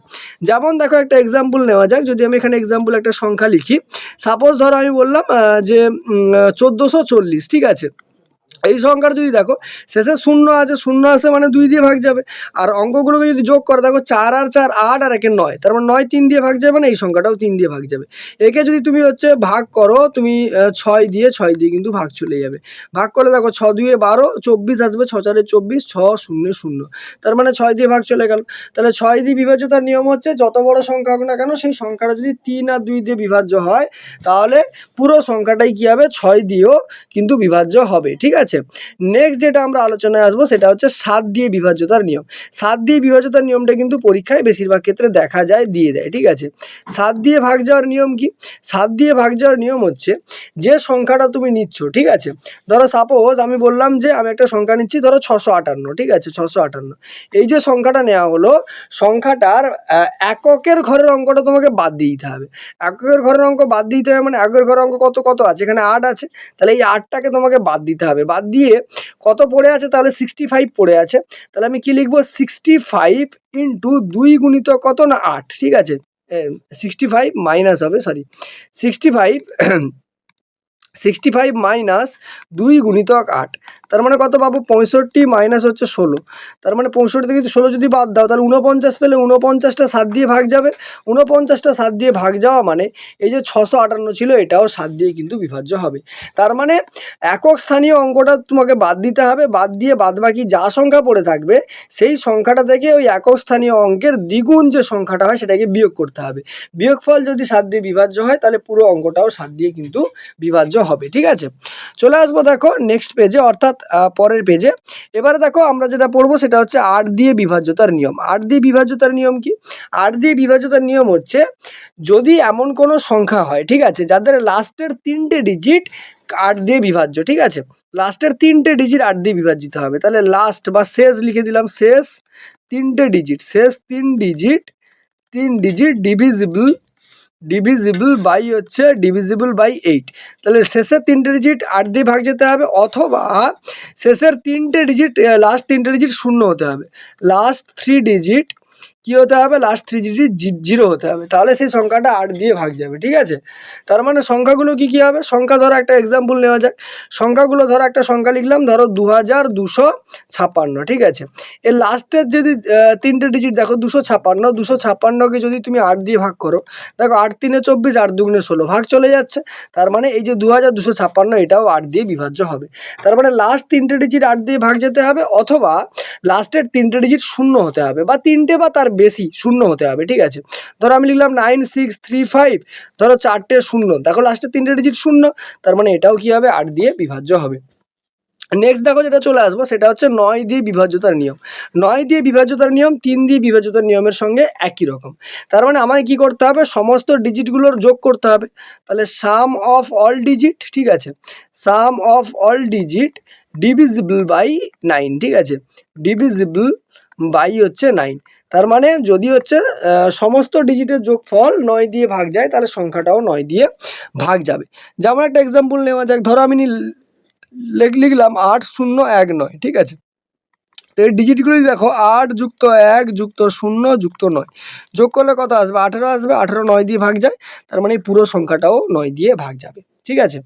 যেমন দেখো একটা এক্সাম্পল নেওয়া যাক, যদি আমি এখানে এক্সাম্পল একটা সংখ্যা লিখি, সাপোজ ধরো আমি বললাম যে 1440, ঠিক আছে, এই সংখ্যার যদি দেখো শেষে 0 আছে, 0 আসে মানে 2 দিয়ে ভাগ যাবে। আর অঙ্কগুলোকে যদি যোগ করো, দেখো 4 আর 4 8 আর 1 9, তার মানে 9 3 দিয়ে ভাগ যাবে না, এই সংখ্যাটাও 3 দিয়ে ভাগ যাবে। একে যদি তুমি ভাগ করো, তুমি 6 দিয়ে কিন্তু ভাগ চলে যাবে। ভাগ করলে দেখো 6 2 12, 24 আসবে, 6 4 24, 6 0 0, তার মানে 6 দিয়ে ভাগ চলে গেল। তাহলে 6 দিয়ে বিভাজ্যতার নিয়ম হচ্ছে, যত বড় সংখ্যা হোক না কেন সেই সংখ্যাটা যদি 3 আর 2 দিয়ে বিভাজ্য হয় তাহলে পুরো সংখ্যাটাই কি হবে, 6 দিয়েও কিন্তু বিভাজ্য হবে। ঠিক আছে, নেক্সট যেটা আমরা আলোচনায় আসবো সেটা হচ্ছে 7 দিয়ে বিভাজ্যতার নিয়ম। 7 দিয়ে বিভাজ্যতার নিয়মটা কিন্তু পরীক্ষায় বেশিরভাগ ক্ষেত্রে দেখা যায়, দিয়ে দেয়। ঠিক আছে, 7 দিয়ে ভাগ যাওয়ার নিয়ম কি, 7 দিয়ে ভাগ যাওয়ার নিয়ম হচ্ছে, যে সংখ্যাটা তুমি নিচ্ছ, ঠিক আছে, ধরো সাপোজ আমি বললাম যে আমি একটা সংখ্যা নিচ্ছি, ধরো 658, ঠিক আছে, 658, এই যে সংখ্যাটা নেওয়া হলো, সংখ্যাটার এককের ঘরের অঙ্কটা তোমাকে বাদ দিয়ে দিতে হবে। এককের ঘরের অঙ্ক বাদ দিতে হবে মানে এককের ঘরের অঙ্ক কত আছে, এখানে 8 আছে, তাহলে এই 8টাকে তোমাকে বাদ দিতে হবে। বাদ দিয়ে কত পড়ে আছে, তাহলে 65 পড়ে আছে, তাহলে আমি কি লিখবো, 65 ইন্টু 2 গুণিত কত না 8, ঠিক আছে, 65 মাইনাস হবে, সরি 65 মাইনাস 2 গুণিতক 8, তার মানে কত পাবো, 65 মাইনাস হচ্ছে 16, তার মানে 65 থেকে 16 যদি বাদ দাও তাহলে 49 পেলে, 49টা 7 দিয়ে ভাগ যাবে, 49টা 7 দিয়ে ভাগ যাওয়া মানে এই যে 658 ছিল এটাও 7 দিয়ে কিন্তু বিভাজ্য হবে। তার মানে একক স্থানীয় অঙ্কটা তোমাকে বাদ দিতে হবে, বাদ দিয়ে বাদবাকি যা সংখ্যা পড়ে থাকবে সেই সংখ্যাটা থেকে ওই একক স্থানীয় অঙ্কের দ্বিগুণ যে সংখ্যাটা হয় সেটাকে বিয়োগ করতে হবে। বিয়োগফল যদি 7 দিয়ে বিভাজ্য হয় তাহলে পুরো অঙ্কটাও 7 দিয়ে কিন্তু বিভাজ্য হবে, ঠিক আছে। চলে আসবো দেখো নেক্সট পেজে, অর্থাৎ পরের পেজে। এবারে দেখো আমরা যেটা পড়বো সেটা হচ্ছে 8 দিয়ে বিভাজ্যতার নিয়ম। 8 দিয়ে বিভাজ্যতার নিয়ম কি? 8 দিয়ে বিভাজ্যতার নিয়ম হচ্ছে, যদি এমন কোনো সংখ্যা হয়, ঠিক আছে, যাদের লাস্টের 3টে ডিজিট 8 দিয়ে বিভাজ্য, ঠিক আছে, লাস্টের 3টে ডিজিট 8 দিয়ে বিভাজিত হবে, তাহলে লাস্ট বা শেষ লিখে দিলাম, শেষ 3টে ডিজিট, শেষ 3 ডিজিট ডিভিজিবল বাই হচ্ছে ডিভিজিবল বাই 8। তাহলে শেষের 3টে ডিজিট 8 দিয়ে ভাগ যেতে হবে, অথবা শেষের 3টে ডিজিট লাস্ট 3টে ডিজিট 0 হতে হবে, লাস্ট 3 ডিজিট কী হতে হবে, লাস্ট 3 ডিজিট 0 হতে হবে, তাহলে সেই সংখ্যাটা 8 দিয়ে ভাগ যাবে, ঠিক আছে। তার মানে সংখ্যাগুলো কী হবে, সংখ্যা ধরো একটা এক্সাম্পল নেওয়া যাক, সংখ্যাগুলো ধরো একটা সংখ্যা লিখলাম, ধরো 2256, ঠিক আছে। এর লাস্টের যদি 3টে ডিজিট দেখো 256কে যদি তুমি 8 দিয়ে ভাগ করো, দেখো 8 3 24, 8 2 16, ভাগ চলে যাচ্ছে। তার মানে এই যে 2256 এটাও 8 দিয়ে বিভাজ্য হবে। তার মানে লাস্ট 3টে ডিজিট 8 দিয়ে ভাগ যেতে হবে, অথবা লাস্টের 3টে ডিজিট 0 হতে হবে, বা 3টে বা তার বেশি 0 হতে হবে, ঠিক আছে। ধরো আমি লিখলাম 9635, ধরো 4টে 0, দেখো লাস্টের 3টে ডিজিট 0, তার মানে এটাও কি হবে, 8 দিয়ে বিভাজ্য হবে। নেক্সট দেখো যেটা চলে আসবো সেটা হচ্ছে 9 দিয়ে বিভাজ্যতার নিয়ম। 9 দিয়ে বিভাজ্যতার নিয়ম 3 দিয়ে বিভাজ্যতার নিয়মের সঙ্গে একই রকম। তার মানে আমায় কি করতে হবে, সমস্ত ডিজিটগুলোর যোগ করতে হবে। তাহলে সাম অফ অল ডিজিট, ঠিক আছে, sum of all digit divisible by 9, ঠিক আছে, ডিভিজিবল বাই হচ্ছে 9। তার মানে যদি হচ্ছে সমস্ত ডিজিটের যোগফল 9 দিয়ে ভাগ যায়, তাহলে সংখ্যাটাও 9 দিয়ে ভাগ যাবে। যেমন একটা এক্সাম্পল নেওয়া যাক, ধরো আমি লিখলাম 8019, ঠিক আছে। তো এই ডিজিটগুলি দেখো 8 যুক্ত 1 যুক্ত 0 যুক্ত 9, যোগ করলে কত আসবে, 18 আসবে। 18 9 দিয়ে ভাগ যায়, তার মানে এই পুরো সংখ্যাটাও 9 দিয়ে ভাগ যাবে, ঠিক আছে।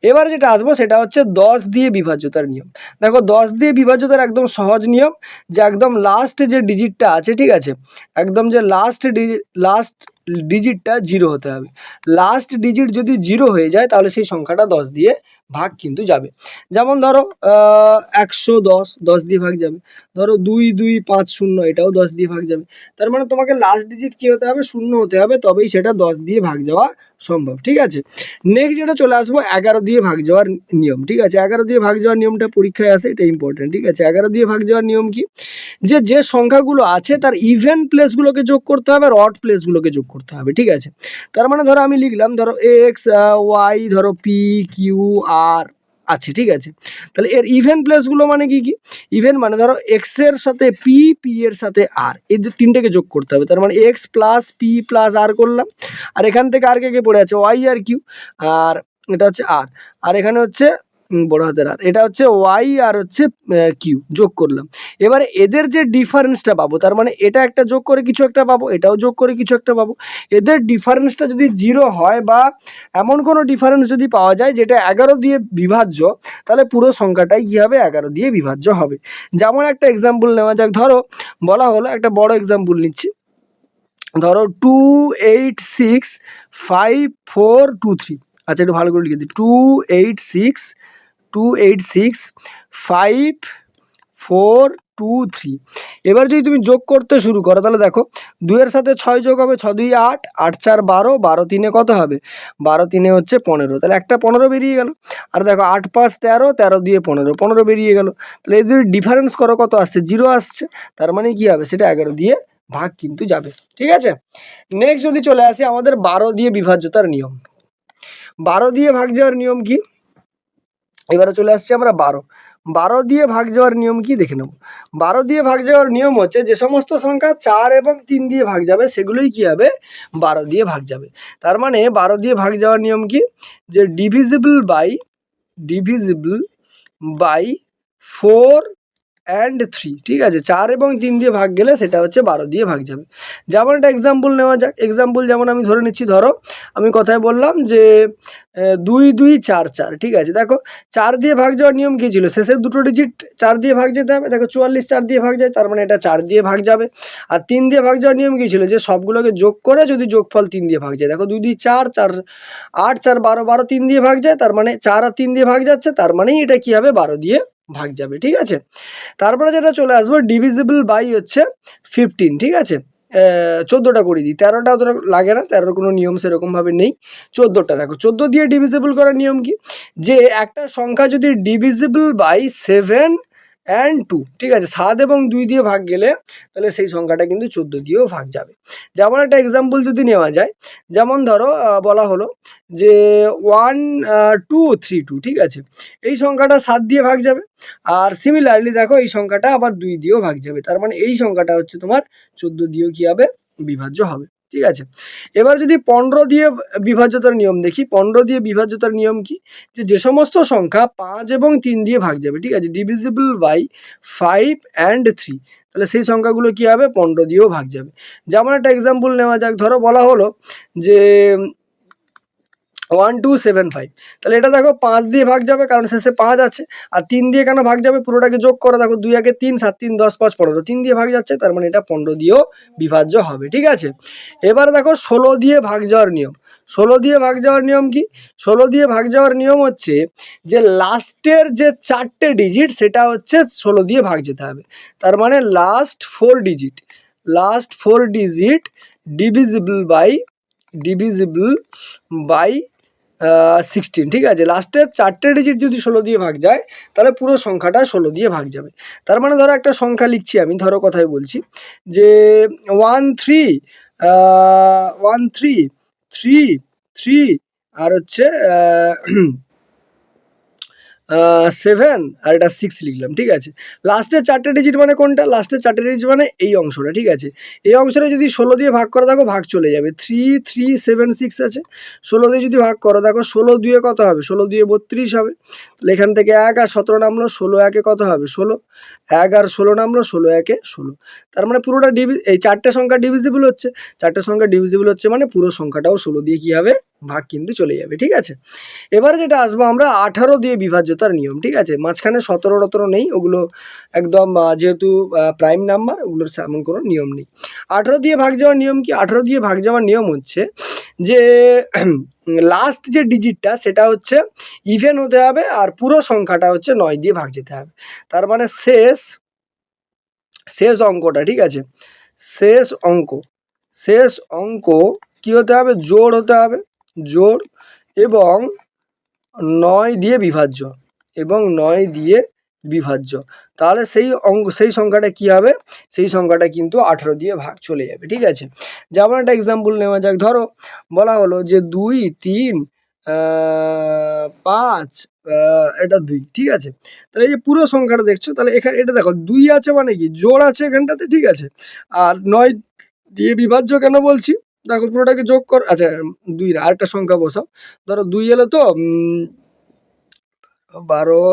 এবার যেটা আসবো সেটা হচ্ছে 10 দিয়ে বিভাজ্যতার নিয়ম। দেখো 10 দিয়ে বিভাজ্যতার একদম সহজ নিয়ম, যে একদম লাস্ট যে ডিজিটটা আছে, ঠিক আছে, একদম যে লাস্ট ডিজিটটা 0 হতে হবে। লাস্ট ডিজিট যদি 0 হয়ে যায়, তাহলে সেই সংখ্যাটা 10 দিয়ে ভাগ কিন্তু যাবে। যেমন ধরো 110 10 দিয়ে ভাগ যাবে, ধরো 2250, এটাও 10 দিয়ে ভাগ যাবে। তার মানে তোমাকে লাস্ট ডিজিট কী হতে হবে, 0 হতে হবে, তবেই সেটা 10 দিয়ে ভাগ যাওয়া সম্ভব, ঠিক আছে। নেক্সট যেটা চলে আসবো 11 দিয়ে ভাগ যাওয়ার নিয়ম, ঠিক আছে। 11 দিয়ে ভাগ যাওয়ার নিয়মটা পরীক্ষায় আসে, এটা ইম্পর্টেন্ট, ঠিক আছে। 11 দিয়ে ভাগ যাওয়ার নিয়ম কি, যে সংখ্যাগুলো আছে তার ইভেন প্লেসগুলোকে যোগ করতে হবে আর অড প্লেসগুলোকে যোগ করতে হবে, ঠিক আছে। তার মানে ধরো আমি লিখলাম, ধরো এক্স ওয়াই, ধরো পি কিউ আর আছে, ঠিক আছে। তাহলে এর ইভেন প্লেসগুলো মানে কি কি, ইভেন মানে ধরো এক্সের সাথে পি, পি এর সাথে আর, এই যে তিনটেকে যোগ করতে হবে। তার মানে এক্স প্লাস পি প্লাস আর করলাম, আর এখান থেকে আর কে পড়ে আছে, ওয়াই আর কিউ, আর এটা হচ্ছে আর এখানে হচ্ছে বড় হাতের আর, এটা হচ্ছে ওয়াই আর হচ্ছে কিউ, যোগ করলাম। এবারে এদের যে ডিফারেন্সটা পাবো, তার মানে এটা একটা যোগ করে কিছু একটা পাবো, এটাও যোগ করে কিছু একটা পাবো। এদের ডিফারেন্সটা যদি 0 হয়, বা এমন কোনো ডিফারেন্স যদি পাওয়া যায় যেটা 11 দিয়ে বিভাজ্য, তাহলে পুরো সংখ্যাটাই কী হবে, 11 দিয়ে বিভাজ্য হবে। যেমন একটা এক্সাম্পল নেওয়া যাক, ধরো বলা হলো, একটা বড় এক্সাম্পল নিচ্ছি, ধরো 2865423, আচ্ছা একটু ভালো করে লিখে দিই, 2865423। এবার যদি তুমি যোগ করতে শুরু করো, তাহলে দেখো 2-এর সাথে 6 যোগ হবে, 6 2 8, 8 4 12, 12 3 কত হবে, 12 3 হচ্ছে 15, তাহলে একটা 15 বেরিয়ে গেল। আর দেখো 8 5 13, 13 দিয়ে 15, 15 বেরিয়ে গেল। তাহলে এদের ডিফারেন্স করো, কত আসছে, 0 আসছে। তার মানে কি হবে, সেটা 11 দিয়ে ভাগ কিন্তু যাবে, ঠিক আছে। নেক্সট যদি চলে আসি আমাদের 12 দিয়ে বিভাজ্যতার নিয়ম। 12 দিয়ে ভাগ যাওয়ার নিয়ম কি, এবারে চলে আসছি আমরা 12 দিয়ে ভাগ যাওয়ার নিয়ম কি দেখে নেব। 12 দিয়ে ভাগ যাওয়ার নিয়ম হচ্ছে, যে সমস্ত সংখ্যা 4 এবং 3 দিয়ে ভাগ যাবে, সেগুলোই কি হবে, 12 দিয়ে ভাগ যাবে। তার মানে 12 দিয়ে ভাগ যাওয়ার নিয়ম কি, যে ডিভিজিবল বাই 4 and 3, ঠিক আছে। 4 এবং 3 দিয়ে ভাগ গেলে সেটা হচ্ছে 12 দিয়ে ভাগ যাবে। যেমন একটা এক্সাম্পল নেওয়া যাক, এক্সাম্পল যেমন আমি ধরে নিচ্ছি, ধরো আমি কথায় বললাম যে 2 2 4 4, ঠিক আছে। দেখো 4 দিয়ে ভাগ যাওয়ার নিয়ম কী ছিল, শেষের দুটো ডিজিট 4 দিয়ে ভাগ যেতে হবে। দেখো 44 4 দিয়ে ভাগ যায়, তার মানে এটা 4 দিয়ে ভাগ যাবে। আর 3 দিয়ে ভাগ যাওয়ার নিয়ম কী ছিল, যে সবগুলোকে যোগ করে যদি যোগফল 3 দিয়ে ভাগ যায়, দেখো 2 2 4 4 8 4 12, 12 3 দিয়ে ভাগ যায়, তার মানে 4 আর 3 দিয়ে ভাগ যাচ্ছে, তার মানেই এটা কী হবে, 12 দিয়ে ভাগ যাবে, ঠিক আছে। তারপরে যেটা চলে আসবো ডিভিজিবল বাই হচ্ছে 15, ঠিক আছে। 14টা করে দিই, 13টা অতটা লাগে না, 13 কোনো নিয়ম সেরকমভাবে নেই। 14টা দেখো, 14 দিয়ে ডিভিজিবল করার নিয়ম কি, যে একটা সংখ্যা যদি ডিভিজিবল বাই 7 অ্যান্ড 2, ঠিক আছে, 7 এবং 2 দিয়ে ভাগ গেলে তাহলে সেই সংখ্যাটা কিন্তু 14 দিয়েও ভাগ যাবে। যেমন একটা এক্সাম্পল যদি নেওয়া যায়, যেমন ধরো বলা হলো যে 1232, ঠিক আছে, এই সংখ্যাটা 7 দিয়ে ভাগ যাবে। আর সিমিলারলি দেখো এই সংখ্যাটা আবার 2 দিয়েও ভাগ যাবে, তার মানে এই সংখ্যাটা হচ্ছে তোমার 14 দিয়েও কি হবে, বিভাজ্য হবে। ঠিক আছে, এবার যদি 15 দিয়ে বিভাজ্যতার নিয়ম দেখি, 15 দিয়ে বিভাজ্যতার নিয়ম কি, যে সমস্ত সংখ্যা 5 এবং 3 দিয়ে ভাগ যাবে, ঠিক আছে, ডিভিজিবল বাই 5 অ্যান্ড 3, তাহলে সেই সংখ্যাগুলো কি হবে, 15 দিয়েও ভাগ যাবে। যেমন একটা এক্সাম্পল নেওয়া যাক, ধরো বলা হলো যে 1275, তাহলে এটা দেখো 5 দিয়ে ভাগ যাবে কারণ শেষে 5 আছে, আর 3 দিয়ে কেন ভাগ যাবে, পুরোটাকে যোগ করো, দেখো 2 একে 3, 7 3 10 5 15, 3 দিয়ে ভাগ যাচ্ছে, তার মানে এটা 15 দিয়েও বিভাজ্য হবে। ঠিক আছে, এবার দেখো 16 দিয়ে ভাগ যাওয়ার নিয়ম। 16 দিয়ে ভাগ যাওয়ার নিয়ম কি, 16 দিয়ে ভাগ যাওয়ার নিয়ম হচ্ছে যে লাস্টের যে 4টে ডিজিট সেটা হচ্ছে 16 দিয়ে ভাগ যেতে হবে, তার মানে লাস্ট 4 ডিজিট ডিভিজিবল বাই 16, ঠিক আছে, লাস্টের 4টে ডিজিট যদি 16 দিয়ে ভাগ যায় তাহলে পুরো সংখ্যাটা 16 দিয়ে ভাগ যাবে। তার মানে ধরো একটা সংখ্যা লিখছি আমি, ধরো কথাই বলছি যে 13 আর হচ্ছে 7 আর এটা 6 লিখলাম। ঠিক আছে, লাস্টের 4টে ডিজিট মানে কোনটা, লাস্টের 4টে ডিজিট মানে এই অংশটা। ঠিক আছে, এই অংশটা যদি 16 দিয়ে ভাগ করে দেখো ভাগ চলে যাবে, 3 3 7 6 আছে, 16 দিয়ে যদি ভাগ করো দেখো 16 দুয়ে কত হবে, 16 দুয়ে 32 হবে, তাহলে এখান থেকে 1 আর 17 নামলো, 16 একে কত হবে 16, 1 আর 16 নামলো, 16 একে 16, তার মানে পুরোটা এই 4টে সংখ্যা ডিভিজিবল হচ্ছে, 4টে সংখ্যা ডিভিজিবল হচ্ছে মানে পুরো সংখ্যাটাও 16 দিয়ে কি হবে, ভাগ কিন্তু চলে যাবে। ঠিক আছে, এবারে যেটা আসবো আমরা 18 দিয়ে বিভাজ্যতার নিয়ম। ঠিক আছে, মাঝখানে 17 নেই, ওগুলো একদম যেহেতু প্রাইম নাম্বার, ওগুলোর এমন কোনো নিয়ম নেই। 18 দিয়ে ভাগ যাওয়ার নিয়ম কি, 18 দিয়ে ভাগ যাওয়ার নিয়ম হচ্ছে যে লাস্ট যে ডিজিটটা সেটা হচ্ছে ইভেন হতে হবে আর পুরো সংখ্যাটা হচ্ছে 9 দিয়ে ভাগ যেতে হবে, তার মানে শেষ অঙ্কটা, ঠিক আছে, শেষ অঙ্ক কি হতে হবে, জোড় হতে হবে, জোড় এবং 9 দিয়ে বিভাজ্য, তাহলে সেই সংখ্যাটা কি হবে, সেই সংখ্যাটা কিন্তু 18 দিয়ে ভাগ চলে যাবে। ঠিক আছে, যেমন একটা এক্সাম্পল নেওয়া যাক, ধরো বলা হলো যে 2 3 5 এটা 2, ঠিক আছে, তাহলে এই যে পুরো সংখ্যাটা দেখছো, তাহলে এখানে এটা দেখো 2 আছে মানে কি জোড় আছে এখানটাতে। ঠিক আছে, আর 9 দিয়ে বিভাজ্য কেন বলছি, দেখো পুরোটাকে যোগ কর, আচ্ছা 2 না, আরেকটা সংখ্যা বসাও, ধরো 2 এলো তো 12,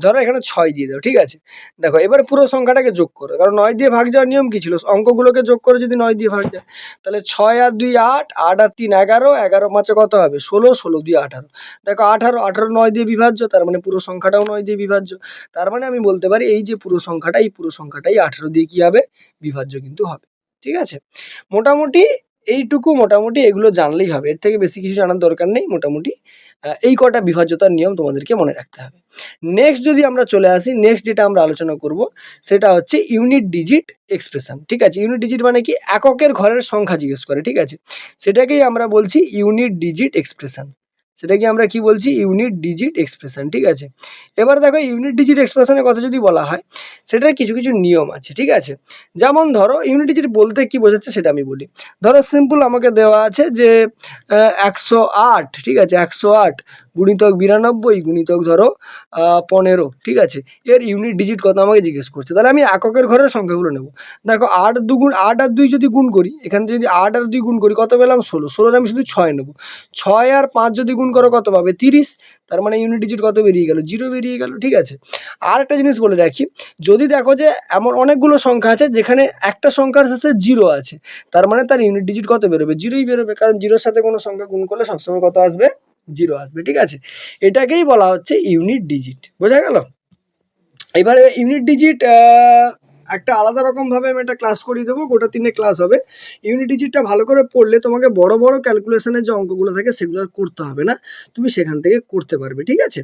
ধরো এখানে 6 দিয়ে দাও। ঠিক আছে, দেখো এবার পুরো সংখ্যাটাকে যোগ করো, কারণ 9 দিয়ে ভাগ যাওয়ার নিয়ম কি ছিল, অঙ্কগুলোকে যোগ করে যদি 9 দিয়ে ভাগ যায়, তাহলে 6 আর 2 8, 8 আর 3 11, 11 5 কত হবে 16, 16 দিয়ে 18, দেখো 18 9 দিয়ে বিভাজ্য, তার মানে পুরো সংখ্যাটাও 9 দিয়ে বিভাজ্য, তার মানে আমি বলতে পারি এই যে পুরো সংখ্যাটাই 18 দিয়ে কি হবে, বিভাজ্য কিন্তু হবে। ঠিক আছে, মোটামুটি মোটামুটি এগুলো জানলেই হবে, এর থেকে বেশি কিছু জানার দরকার নেই। মোটামুটি এই কটা বিভাজ্যতার নিয়ম তোমাদেরকে মনে রাখতে হবে। নেক্সট যদি আমরা চলে আসি, নেক্সট যেটা আমরা আলোচনা করব সেটা হচ্ছে ইউনিট ডিজিট এক্সপ্রেশন। ঠিক আছে, ইউনিট ডিজিট মানে কি, এককের ঘরের সংখ্যা জিজ্ঞেস করে। ঠিক আছে, সেটাকেই আমরা বলছি ইউনিট ডিজিট এক্সপ্রেশন, সেটাকে আমরা কি বলছি, ইউনিট ডিজিট এক্সপ্রেশন। ঠিক আছে, এবার দেখো ইউনিট ডিজিট এক্সপ্রেশনের কথা যদি বলা হয়, সেটার কিছু নিয়ম আছে। ঠিক আছে, যেমন ধরো ইউনিট ডিজিট বলতে কি বোঝাচ্ছে সেটা আমি বলি। ধরো সিম্পল আমাকে দেওয়া আছে যে 108, ঠিক আছে, 108 গুণিতক 92 গুণিতক ধরো 15। ঠিক আছে, এর ইউনিট ডিজিট কত আমাকে জিজ্ঞেস করছে, তাহলে আমি এককের ঘরের সংখ্যাগুলো নেব। দেখো 8 আর 2 যদি গুণ করি, এখানে যদি 8 আর 2 গুণ করি কত পেলাম 16, 16 আমি শুধু 6 নেব, 6 আর 5 যদি গুণ করো কত পাবে 30, তার মানে ইউনিট ডিজিট কত বেরিয়ে গেল, 0 বেরিয়ে গেল। ঠিক আছে, আর একটা জিনিস বলে রাখি, যদি দেখো যে এমন অনেকগুলো সংখ্যা আছে যেখানে একটা সংখ্যার শেষে 0 আছে, তার মানে তার ইউনিট ডিজিট কত বেরোবে, 0ই বেরোবে, কারণ 0-র সাথে কোনো সংখ্যা গুণ করলে সবসময় কত আসবে, 0 আসবে। ঠিক আছে, এটাকেই বলা হচ্ছে ইউনিট ডিজিট, বোঝা গেল। এবারে ইউনিট ডিজিট একটা আলাদা রকমভাবে আমি একটা ক্লাস করিয়ে দেবো, গোটা 3 ক্লাস হবে। ইউনিট ডিজিটটা ভালো করে পড়লে তোমাকে বড় বড় ক্যালকুলেশনের যে অঙ্কগুলো থাকে সেগুলো আর করতে হবে না, তুমি সেখান থেকে করতে পারবে, ঠিক আছে।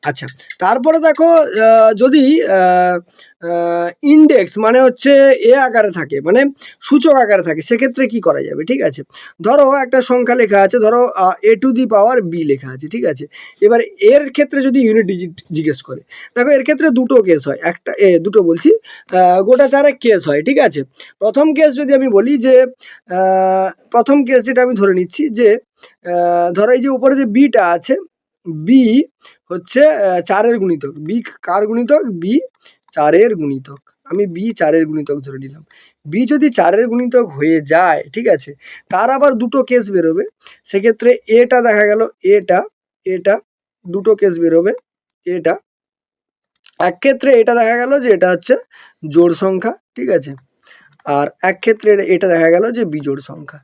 আচ্ছা, তারপরে দেখো যদি ইন্ডেক্স মানে হচ্ছে এ আকারে থাকে, মানে সূচক আকারে থাকে, সেক্ষেত্রে কি করা যাবে, ঠিক আছে। ধরো একটা সংখ্যা লেখা আছে, ধরো a to the power b লেখা আছে, ঠিক আছে। এবার এর ক্ষেত্রে যদি ইউনিট ডিজিট জিজ্ঞেস করে, দেখো এর ক্ষেত্রে দুটো কেস হয়, একটা দুটো বলছি, গোটা 4 কেস হয়, ঠিক আছে। প্রথম কেস যদি আমি বলি যে প্রথম কেস যেটা আমি ধরে নিচ্ছি যে ধরো এই যে উপরে যে বিটা আছে, বি হচ্ছে 4-এর গুণিতক, বি কার গুণিতক, বি 4-এর গুণিতক, আমি বি 4-এর গুণিতক ধরে নিলাম। বি যদি 4-এর গুণিতক হয়ে যায়, ঠিক আছে, তার আবার দুটো কেস বেরোবে, সেক্ষেত্রে এটা দেখা গেল, এটা দুটো কেস বেরোবে, এটা এক ক্ষেত্রে এটা দেখা গেল যে এটা হচ্ছে জোড় সংখ্যা, ঠিক আছে, আর এক ক্ষেত্রে এটা দেখা গেল যে বিজোড় সংখ্যা।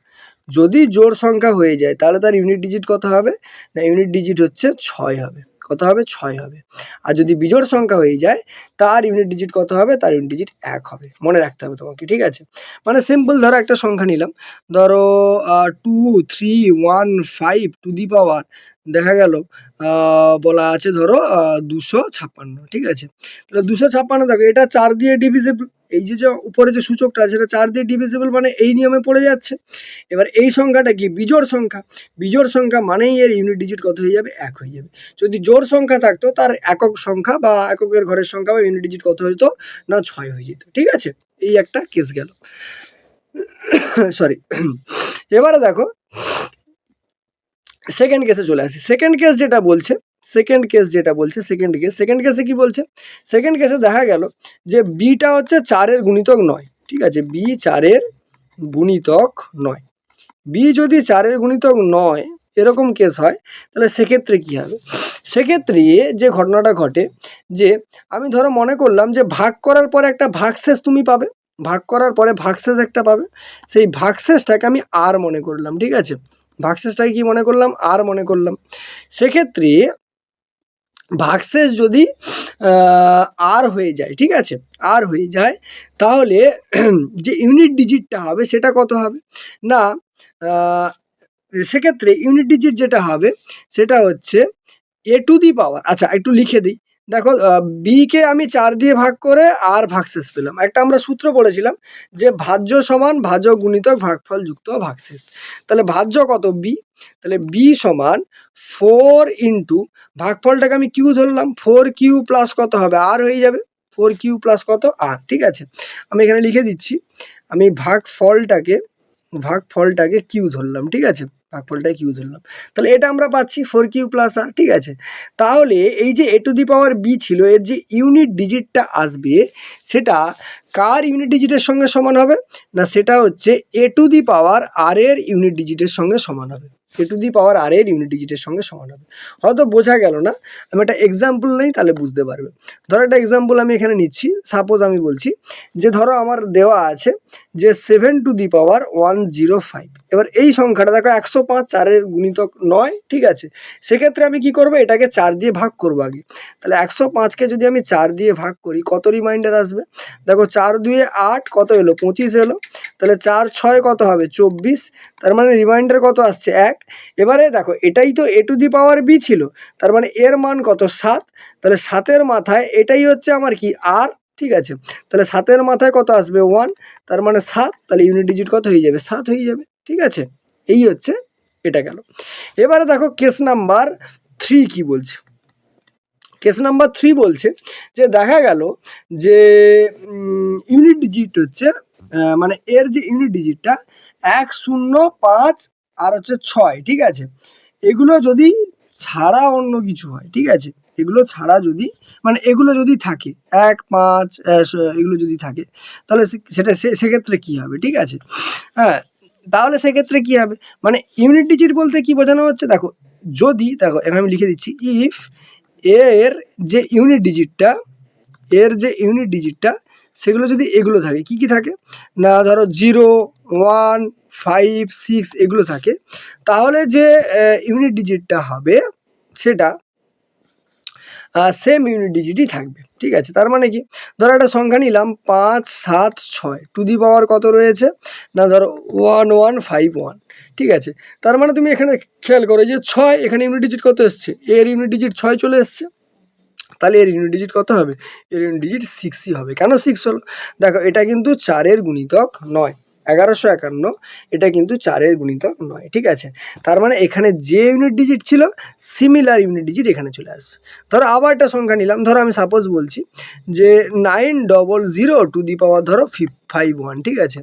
যদি জোড় সংখ্যা হয়ে যায় তাহলে তার ইউনিট ডিজিট কত হবে, না ইউনিট ডিজিট হচ্ছে 6 হবে, কত হবে, 6 হবে। আর যদি বিজোড় সংখ্যা হয়ে যায় তার ইউনিট ডিজিট কত হবে, তার ইউনিট ডিজিট 1 হবে, মনে রাখতে হবে তোমাকে, ঠিক আছে। মানে সিম্পল ধরো একটা সংখ্যা নিলাম, ধরো 2 3 1 5 টু দি পাওয়ার দেখা গেল বলা আছে ধরো 256, ঠিক আছে। তাহলে 256 দেখো এটা 4 দিয়ে ডিভিজিবল, এই যে উপরে যে সূচকটা আছে সেটা 4 দিয়ে ডিভিজিবল, মানে এই নিয়মে পড়ে যাচ্ছে। এবার এই সংখ্যাটা কি বিজোড় সংখ্যা, বিজোড় সংখ্যা মানেই এর ইউনিট ডিজিট কত হয়ে যাবে, 1 হয়ে যাবে। যদি জোড় সংখ্যা থাকতো তার একক সংখ্যা বা এককের ঘরের সংখ্যা বা ইউনিট ডিজিট কত হতো, না 6 হয়ে যেত, ঠিক আছে। এই একটা কেস গেল, সরি। এবারে দেখো সেকেন্ড কেসে চলে আসি। সেকেন্ড কেস যেটা বলছে, সেকেন্ড কেসে কি বলছে, সেকেন্ড কেসে দেখা গেল যে বিটা হচ্ছে 4-এর গুণিতক নয়, ঠিক আছে, বি 4-এর গুণিতক নয়। বি যদি 4-এর গুণিতক নয়, এরকম কেস হয়, তাহলে সেক্ষেত্রে কি হবে, সেক্ষেত্রে যে ঘটনাটা ঘটে যে আমি ধরো মনে করলাম যে ভাগ করার পরে একটা ভাগশেষ তুমি পাবে, ভাগ করার পরে ভাগশেষ একটা পাবে, সেই ভাগশেষটাকে আমি আর মনে করলাম, ঠিক আছে, ভাগশেষটাকে কি মনে করলাম, আর মনে করলাম। সেক্ষেত্রে ভাগশেষ যদি আর হয়ে যায়, ঠিক আছে, আর হয়ে যায়, তাহলে যে ইউনিট ডিজিটটা হবে সেটা কত হবে, না সেক্ষেত্রে ইউনিট ডিজিট যেটা হবে সেটা হচ্ছে এ টু দি পাওয়ার, আচ্ছা একটু লিখে দিই, দেখো বিকে আমি 4 দিয়ে ভাগ করে আর ভাগশেষ পেলাম। একটা আমরা সূত্র পড়েছিলাম যে ভাজ্য সমান ভাজক গুণিতক ভাগফল যুক্ত ভাগশেষ। তাহলে ভাজ্য কত, বি, তাহলে বি সমান 4 ইন্টু ভাগফলটাকে আমি কিউ ধরলাম, 4 কিউ প্লাস কত হবে, আর হয়ে যাবে, 4 কিউ প্লাস কত, আর, ঠিক আছে। আমি এখানে লিখে দিচ্ছি, আমি ভাগফলটাকে কিউ ধরলাম, ঠিক আছে, ভাগফলটাকে কিউ ধরলাম, তাহলে এটা আমরা পাচ্ছি 4 কিউ প্লাস আর, ঠিক আছে। তাহলে এই যে এ টু দি পাওয়ার বি ছিল, এর যে ইউনিট ডিজিটটা আসবে সেটা কার ইউনিট ডিজিটের সঙ্গে সমান হবে, না সেটা হচ্ছে এ টু দি পাওয়ার আর এর ইউনিট ডিজিটের সঙ্গে সমান হবে, এ টু দি পাওয়ার আর এর ইউনিট ডিজিটের সঙ্গে সমান হবে। হয়তো বোঝা গেল না, আমি একটা এক্সাম্পল নেই, তাহলে বুঝতে পারবে। ধরো একটা এক্সাম্পল আমি এখানে নিচ্ছি, সাপোজ আমি বলছি যে ধরো আমার দেওয়া আছে যে 7 টু দি পাওয়ার 105, এবার এই সংখ্যাটা দেখো 105, 4-এর গুণিতক নয়, ঠিক আছে। সেক্ষেত্রে আমি কি করব, এটাকে 4 দিয়ে ভাগ করবো আগে, তাহলে 105কে যদি আমি 4 দিয়ে ভাগ করি কত রিমাইন্ডার আসবে, দেখো 4 2 8 কত এলো, 25 এলো, তাহলে 4 6 কত হবে, 24, তার মানে রিমাইন্ডার কত আসছে, 1। এবারে দেখো এটাই তো এ টু দি পাওয়ার বি ছিল, তার মানে এর মান কত, 7, তাহলে 7-এর মাথায় এটাই হচ্ছে আমার কি, আর, ঠিক আছে। তাহলে 7-এর মাথায় কত আসবে, 1, তার মানে 7, তাহলে ইউনিট ডিজিট কত হয়ে যাবে, 7 হয়ে যাবে, ঠিক আছে। এই হচ্ছে, এটা গেল। এবারে দেখো কেস নাম্বার 3 কি বলছে, কেস নাম্বার 3 বলছে যে দেখা গেল যে ইউনিট ডিজিট হচ্ছে মানে এর যে ইউনিট ডিজিটটা 1 0 5 আর হচ্ছে 6, ঠিক আছে, এগুলো যদি ছাড়া অন্য কিছু হয়, ঠিক আছে, এগুলো ছাড়া যদি মানে এগুলো যদি থাকে 1 5 এগুলো যদি থাকে, তাহলে সেটা সেক্ষেত্রে কি হবে, ঠিক আছে। হ্যাঁ, তাহলে সেক্ষেত্রে কি হবে, মানে ইউনিট ডিজিট বলতে কি বোঝানো হচ্ছে, দেখো যদি, দেখো এখানে আমি লিখে দিচ্ছি, ইফ এর যে ইউনিট ডিজিটটা সেগুলো যদি এগুলো থাকে, কি কি থাকে, না ধরো 0 1 5 6 এগুলো থাকে, তাহলে যে ইউনিট ডিজিটটা হবে সেটা সেম ইউনিট ডিজিটই থাকবে, ঠিক আছে। তার মানে কি, ধরো একটা সংখ্যা নিলাম 5, 7, 6, টু দি পাওয়ার কত রয়েছে না, ধরো 1151, ঠিক আছে। তার মানে তুমি এখানে খেয়াল করো যে 6, এখানে ইউনিট ডিজিট কত এসছে, এর ইউনিট ডিজিট 6 চলে এসছে, তাহলে এর ইউনিট ডিজিট কত হবে, এর ইউনিট ডিজিট 6ই হবে। কেন 6 হলো, দেখো এটা কিন্তু 4-এর গুণিতক নয়, 1151 এটা কিন্তু 4-এর গুণিতক নয়, ঠিক আছে। তার মানে এখানে যে ইউনিট ডিজিট ছিল সিমিলার ইউনিট ডিজিট এখানে চলে আসবে। ধরো আবার একটা সংখ্যা নিলাম, ধরো আমি সাপোজ বলছি যে 900 টু দি পাওয়ার ধরো 51, ঠিক আছে।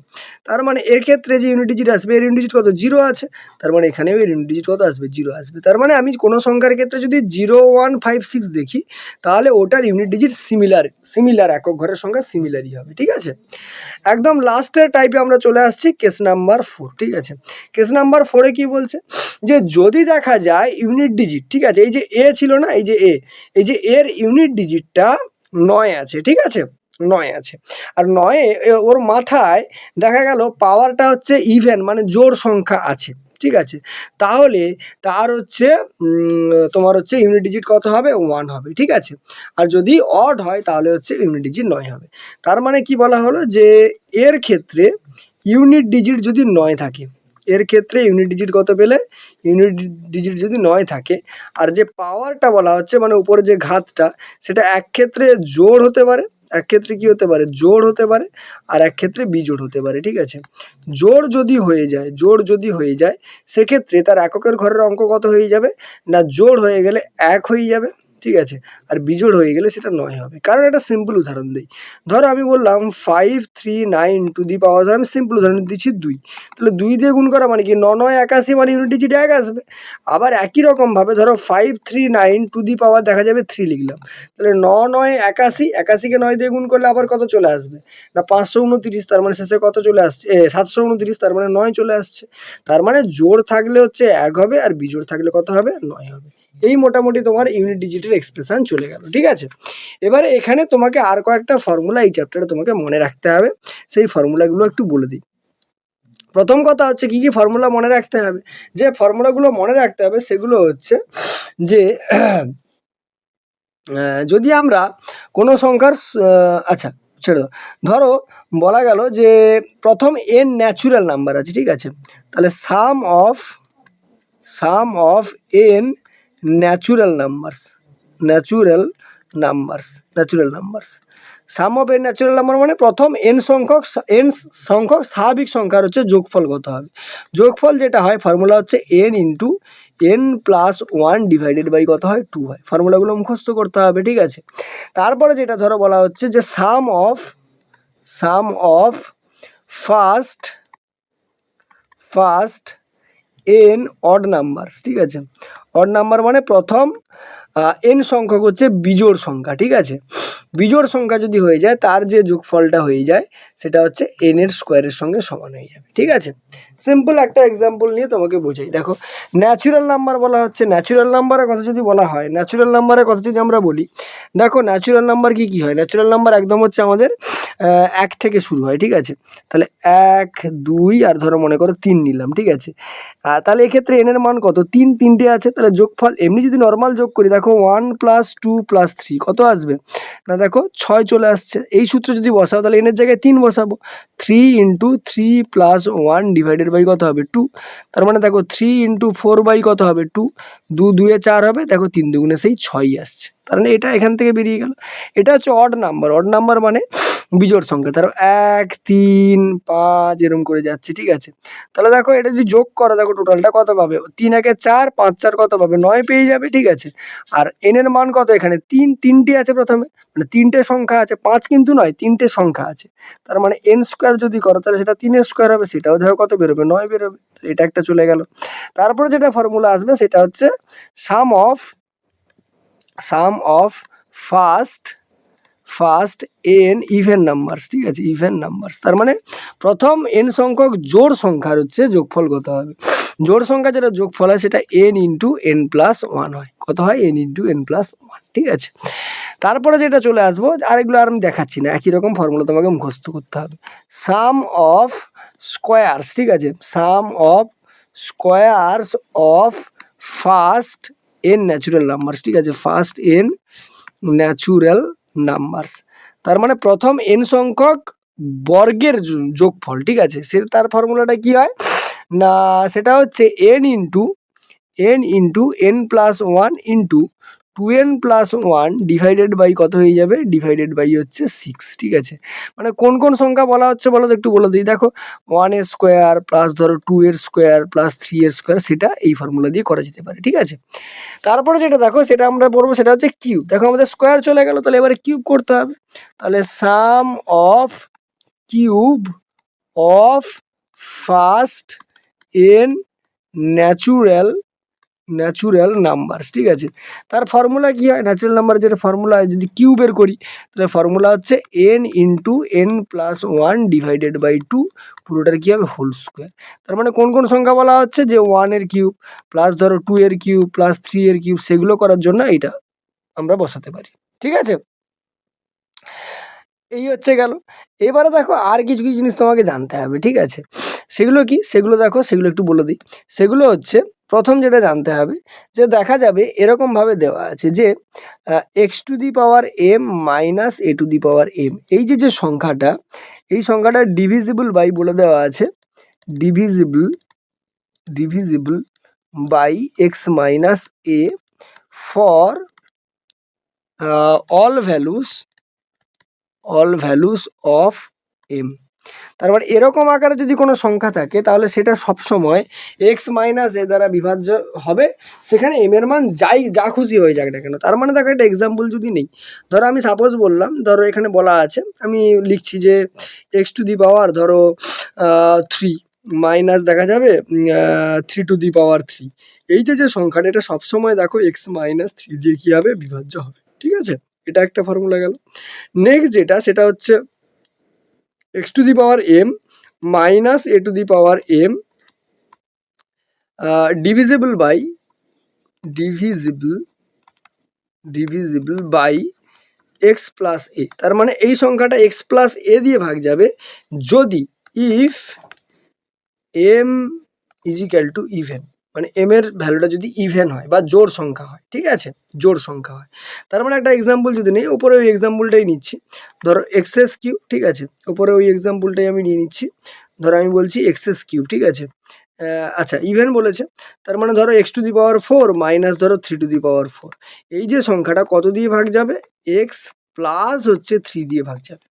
তার মানে এর ক্ষেত্রে যে ইউনিট ডিজিট আসবে, এর ইউনিট ডিজিট কত, 0 আছে, তার মানে এখানেও এর ইউনিট ডিজিট কত আসবে, 0 আসবে। তার মানে আমি কোনো সংখ্যার ক্ষেত্রে যদি 0156 দেখি, তাহলে ওটার ইউনিট ডিজিট সিমিলার একক ঘরের সংখ্যা সিমিলারই হবে, ঠিক আছে। একদম লাস্টের টাইপে আমরা চলে আসছি কেস নাম্বার 4, ঠিক আছে। কেস নাম্বার 4-এ কি বলছে, যে যদি দেখা যায় ইউনিট ডিজিট, ঠিক আছে, এই যে এ ছিল না, এই যে এর ইউনিট ডিজিটটা 9 আছে, ঠিক আছে, 9 আছে, আর 9 ওর মাথায় দেখা গেল পাওয়ারটা হচ্ছে ইভেন মানে জোড় সংখ্যা আছে, ঠিক আছে। তাহলে তার হচ্ছে তোমার হচ্ছে ইউনিট ডিজিট কত হবে, 1 হবে, ঠিক আছে। আর যদি অড হয় তাহলে হচ্ছে ইউনিট ডিজিট 9 হবে। তার মানে কি বলা হলো, যে এর ক্ষেত্রে ইউনিট ডিজিট যদি 9 থাকে, এর ক্ষেত্রে ইউনিট ডিজিট কত পেলে, ইউনিট ডিজিট যদি 9 থাকে, আর যে পাওয়ারটা বলা হচ্ছে মানে উপরে যে ঘাতটা, সেটা এক ক্ষেত্রে জোড় হতে পারে, এক ক্ষেত্রে কি হতে পারে, জোড় হতে পারে, আর এক ক্ষেত্রে বিজোড় হতে পারে, ঠিক আছে। জোড় যদি হয়ে যায় সেক্ষেত্রে তার এককের ঘরের অঙ্ক কত হয়ে যাবে না, জোড় হয়ে গেলে 1 হয়ে যাবে, ঠিক আছে, আর বিজোড় হয়ে গেলে সেটা 9 হবে। কারণ একটা সিম্পল উদাহরণ দিই, ধরো আমি বললাম 539 টু দি পাওয়ার, ধরো আমি সিম্পল উদাহরণ দিচ্ছি 2, তাহলে 2 দিয়ে গুণ করা মানে কি 9 9 81 মানে ইউনিট ডিজিট 1 আসবে। আবার একই রকমভাবে ধরো 539 টু দি পাওয়ার দেখা যাবে 3 লিখলাম, তাহলে 9 9 81, 81কে 9 দিয়ে গুণ করলে আবার কত চলে আসবে না 529, তার মানে শেষে কত চলে আসছে 729, তার মানে 9 চলে আসছে। তার মানে জোড় থাকলে হচ্ছে 1 হবে, আর বিজোড় থাকলে কত হবে, 9 হবে। এই মোটামুটি তোমার ইউনিট ডিজিটের এক্সপ্রেশন চলে গেল, ঠিক আছে। এবারে এখানে তোমাকে আর কয়েকটা ফর্মুলা এই চ্যাপ্টারে তোমাকে মনে রাখতে হবে, সেই ফর্মুলাগুলো একটু বলে দিই। প্রথম কথা হচ্ছে কি কি ফর্মুলা মনে রাখতে হবে, যে ফর্মুলাগুলো মনে রাখতে হবে সেগুলো হচ্ছে যে যদি আমরা কোনো সংখ্যার আচ্ছা ছেড়ে দাও, ধরো বলা গেল যে প্রথম n ন্যাচুরাল নাম্বার আছে, ঠিক আছে, তাহলে sum of n natural numbers, sum of n natural number মানে প্রথম n সংখ্যক স্বাভাবিক সংখ্যার হচ্ছে যোগফল কত হবে। যোগফল যেটা হয় ফর্মুলা হচ্ছে n into n+1 divided by কত হয়, 2 হয়। ফর্মুলাগুলো মুখস্থ করতে হবে, ঠিক আছে। তারপরে যেটা ধরো বলা হচ্ছে যে sum of first n odd numbers, ঠিক আছে। অড নাম্বার মানে প্রথম n সংখ্যক হচ্ছে বিজোড় সংখ্যা, ঠিক আছে। বিজোড় সংখ্যা যদি হয়ে যায় তার যে যোগফলটা হয়ে যায় সেটা হচ্ছে n এর স্কোয়ারের সঙ্গে সমান হয়ে যাবে, ঠিক আছে। সিম্পল একটা এক্সাম্পল নিয়ে তোমাকে বোঝাই, দেখো ন্যাচুরাল নাম্বার বলা হচ্ছে, ন্যাচুরাল নাম্বারের কথা যদি বলা হয়, ন্যাচুরাল নাম্বারের কথা যদি আমরা বলি, দেখো ন্যাচুরাল নাম্বার কি হয়, ন্যাচুরাল নাম্বার একদম হচ্ছে আমাদের 1 থেকে শুরু হয়, ঠিক আছে। তাহলে 1 2 আর ধরো মনে করো 3 নিলাম, ঠিক আছে। তাহলে এক্ষেত্রে n এর মান কত, 3 আছে, তাহলে যোগফল এমনি যদি নর্মাল যোগ করি, দেখো 1 + 2 + 3 কত আসবে না, দেখো 6 চলে আসছে। এই সূত্র যদি বসাও তাহলে n এর জায়গায় 3 বসাবো, 3 × 3 + 1 ডিভাইডেড বাই কত হবে 2, তার মানে দেখো 3 × 4 বাই কত হবে 2, 2 2 এ 4 হবে, দেখো 3 2 সেই 6ই আসছে। তার মানে এটা এখান থেকে বেরিয়ে গেল। এটা হচ্ছে অড নাম্বার মানে বিজোড় সংখ্যা, তার 1 3 5 এরকম করে যাচ্ছে, ঠিক আছে। তাহলে দেখো এটা যদি যোগ করো, দেখো টোটালটা কত পাবে, 3 1 4 5 4 কত পাবে 9 পেয়ে যাবে, ঠিক আছে। আর n এর মান কত, এখানে 3 আছে প্রথমে, মানে 3টে সংখ্যা আছে, 5 কিন্তু নয়, 3টে সংখ্যা আছে। তার মানে n স্কোয়ার যদি করো তাহলে সেটা 3 এর স্কোয়ার হবে, সেটাও দেখো কত বেরোবে 9 বেরোবে, এটা একটা চলে গেল। তারপরে যেটা ফর্মুলা আসবে সেটা হচ্ছে sum of first n even numbers, ঠিক আছে, ইভেন নাম্বারস। তার মানে প্রথম n সংখ্যক জোড় সংখ্যার হচ্ছে যোগফল কত হবে। জোড় সংখ্যা যেটা যোগফল হয় সেটা n × n+1 হয়, কত হয় n × n+1, ঠিক আছে। তারপরে যেটা চলে আসবো, আর এগুলো আর আমি দেখাচ্ছি না, একই রকম ফর্মুলা তোমাকে মুখস্থ করতে হবে। সাম অফ স্কোয়ারস, ঠিক আছে, sum of squares of first n natural numbers, ঠিক আছে, ফার্স্ট n ন্যাচুরাল নাম্বারস। তার মানে প্রথম n সংখ্যক বর্গের যোগফল, ঠিক আছে, সে তার ফর্মুলাটা কি হয় না, সেটা হচ্ছে n plus 1 into 2n plus 1 divided by কত হয়ে যাবে, ডিভাইডেড বাই হচ্ছে 6, ঠিক আছে। মানে কোন কোন সংখ্যা বলা হচ্ছে বলো তো, একটু বলে দিই। দেখো 1 এর স্কোয়ার প্লাস ধরো 2 এর স্কোয়ার প্লাস 3 এর স্কোয়ার, সেটা এই ফর্মুলা দিয়ে করা যেতে পারে, ঠিক আছে। তারপরে যেটা দেখো সেটা আমরা পড়বো, সেটা হচ্ছে কিউব। দেখো আমাদের স্কোয়ার চলে গেল, তাহলে এবারে কিউব করতে হবে। তাহলে sum of cube of first n natural numbers, ঠিক আছে। তার ফর্মুলা কি হয়, ন্যাচুরাল নাম্বার যেটা ফর্মুলা হয়, যদি কিউ বের করি তাহলে ফর্মুলা হচ্ছে n into n plus 1 divided by 2, পুরোটার কী হবে, হোল স্কোয়ার। তার মানে কোন কোন সংখ্যা বলা হচ্ছে, যে 1 এর কিউব প্লাস ধরো 2 এর কিউব প্লাস 3 এর কিউব, সেগুলো করার জন্য এইটা আমরা বসাতে পারি, ঠিক আছে। এই হচ্ছে গেল। এবারে দেখো আর কিছু কিছু জিনিস তোমাকে জানতে হবে, ঠিক আছে। সেগুলো কি, সেগুলো দেখো, সেগুলো একটু বলে দিই। সেগুলো হচ্ছে, প্রথম যেটা জানতে হবে, যে দেখা যাবে এরকমভাবে দেওয়া আছে যে x⁴m মাইনাস a⁴m, এই যে সংখ্যাটা, এই সংখ্যাটা ডিভিজিবল বাই বলে দেওয়া আছে, divisible by x minus a for all values of m। তার মানে এরকম আকারে যদি কোনো সংখ্যা থাকে তাহলে সেটা সবসময় x মাইনাস এ দ্বারা বিভাজ্য হবে, সেখানে m এর মান যা খুশি হয়ে যাক না কেন। তার মানে দেখো একটা এক্সাম্পল যদি নেই, ধরো আমি সাপোজ বললাম, ধরো এখানে বলা আছে, আমি লিখছি যে x⁴ ধরো 3 মাইনাস দেখা যাবে 3⁴, এই যে সংখ্যাটা, এটা সবসময় দেখো x মাইনাস 3 দিয়ে কী হবে, বিভাজ্য হবে, ঠিক আছে। এটা একটা ফর্মুলা গেল। নেক্সট যেটা, সেটা হচ্ছে x⁴m minus a⁴m divisible by x plus a। তার মানে এই সংখ্যাটা x প্লাস a দিয়ে ভাগ যাবে যদি if m equal to even, মানে m এর ভ্যালুটা যদি ইভেন হয় বা জোড় সংখ্যা হয়, ঠিক আছে, জোড় সংখ্যা হয়। তার মানে একটা এক্সাম্পল যদি নেই, ওপরে ওই এক্সাম্পলটাই নিচ্ছি, ধরো x3, ঠিক আছে, ওপরে ওই এক্সাম্পলটাই আমি নিয়ে নিচ্ছি। ধরো আমি বলছি x3, ঠিক আছে। আচ্ছা, ইভেন বলেছে, তার মানে ধরো x⁴ মাইনাস ধরো 3⁴, এই যে সংখ্যাটা কত দিয়ে ভাগ যাবে, x প্লাস হচ্ছে 3 দিয়ে ভাগ যাবে,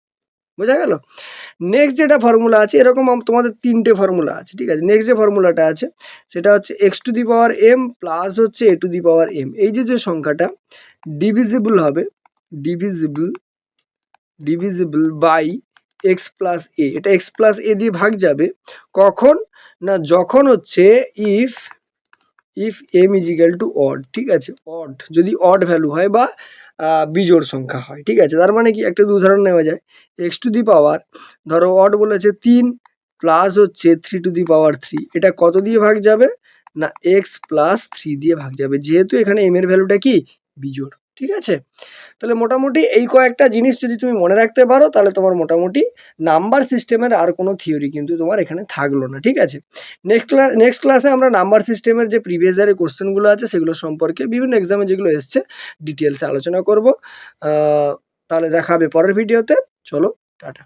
বোঝা গেল। নেক্সট যেটা ফর্মুলা আছে, এরকম তোমাদের 3টে ফর্মুলা আছে, ঠিক আছে। নেক্সট যে ফর্মুলাটা আছে সেটা হচ্ছে x⁴m প্লাস হচ্ছে a⁴m, এই যে সংখ্যাটা ডিভিজিবল হবে, divisible by x plus a, এটা x প্লাস a দিয়ে ভাগ যাবে কখন না, যখন হচ্ছে if m equal to odd, ঠিক আছে, অড যদি অড ভ্যালু হয় বা বিজোড় সংখ্যা হয়, ঠিক আছে। তার মানে কি, একটা উদাহরণ নেওয়া যায়, x⁴ ধরো অড বলেছে 3 প্লাস হচ্ছে 3⁴, এটা কত দিয়ে ভাগ যাবে না, x প্লাস 3 দিয়ে ভাগ যাবে, যেহেতু এখানে m এর ভ্যালুটা কি, বিজোড়, ঠিক আছে। তাহলে মোটামুটি এই কয়েকটা জিনিস যদি তুমি মনে রাখতে পারো, তাহলে তোমার মোটামুটি নাম্বার সিস্টেমের আর কোনো থিওরি কিন্তু তোমার এখানে থাকলো না, ঠিক আছে। নেক্সট ক্লাসে আমরা নাম্বার সিস্টেমের যে প্রিভিয়াস ইয়ারের কোশ্চেনগুলো আছে সেগুলো সম্পর্কে, বিভিন্ন এক্সামে যেগুলো এসছে, ডিটেলসে আলোচনা করব। তাহলে দেখা হবে পরের ভিডিওতে। চলো, টাটা।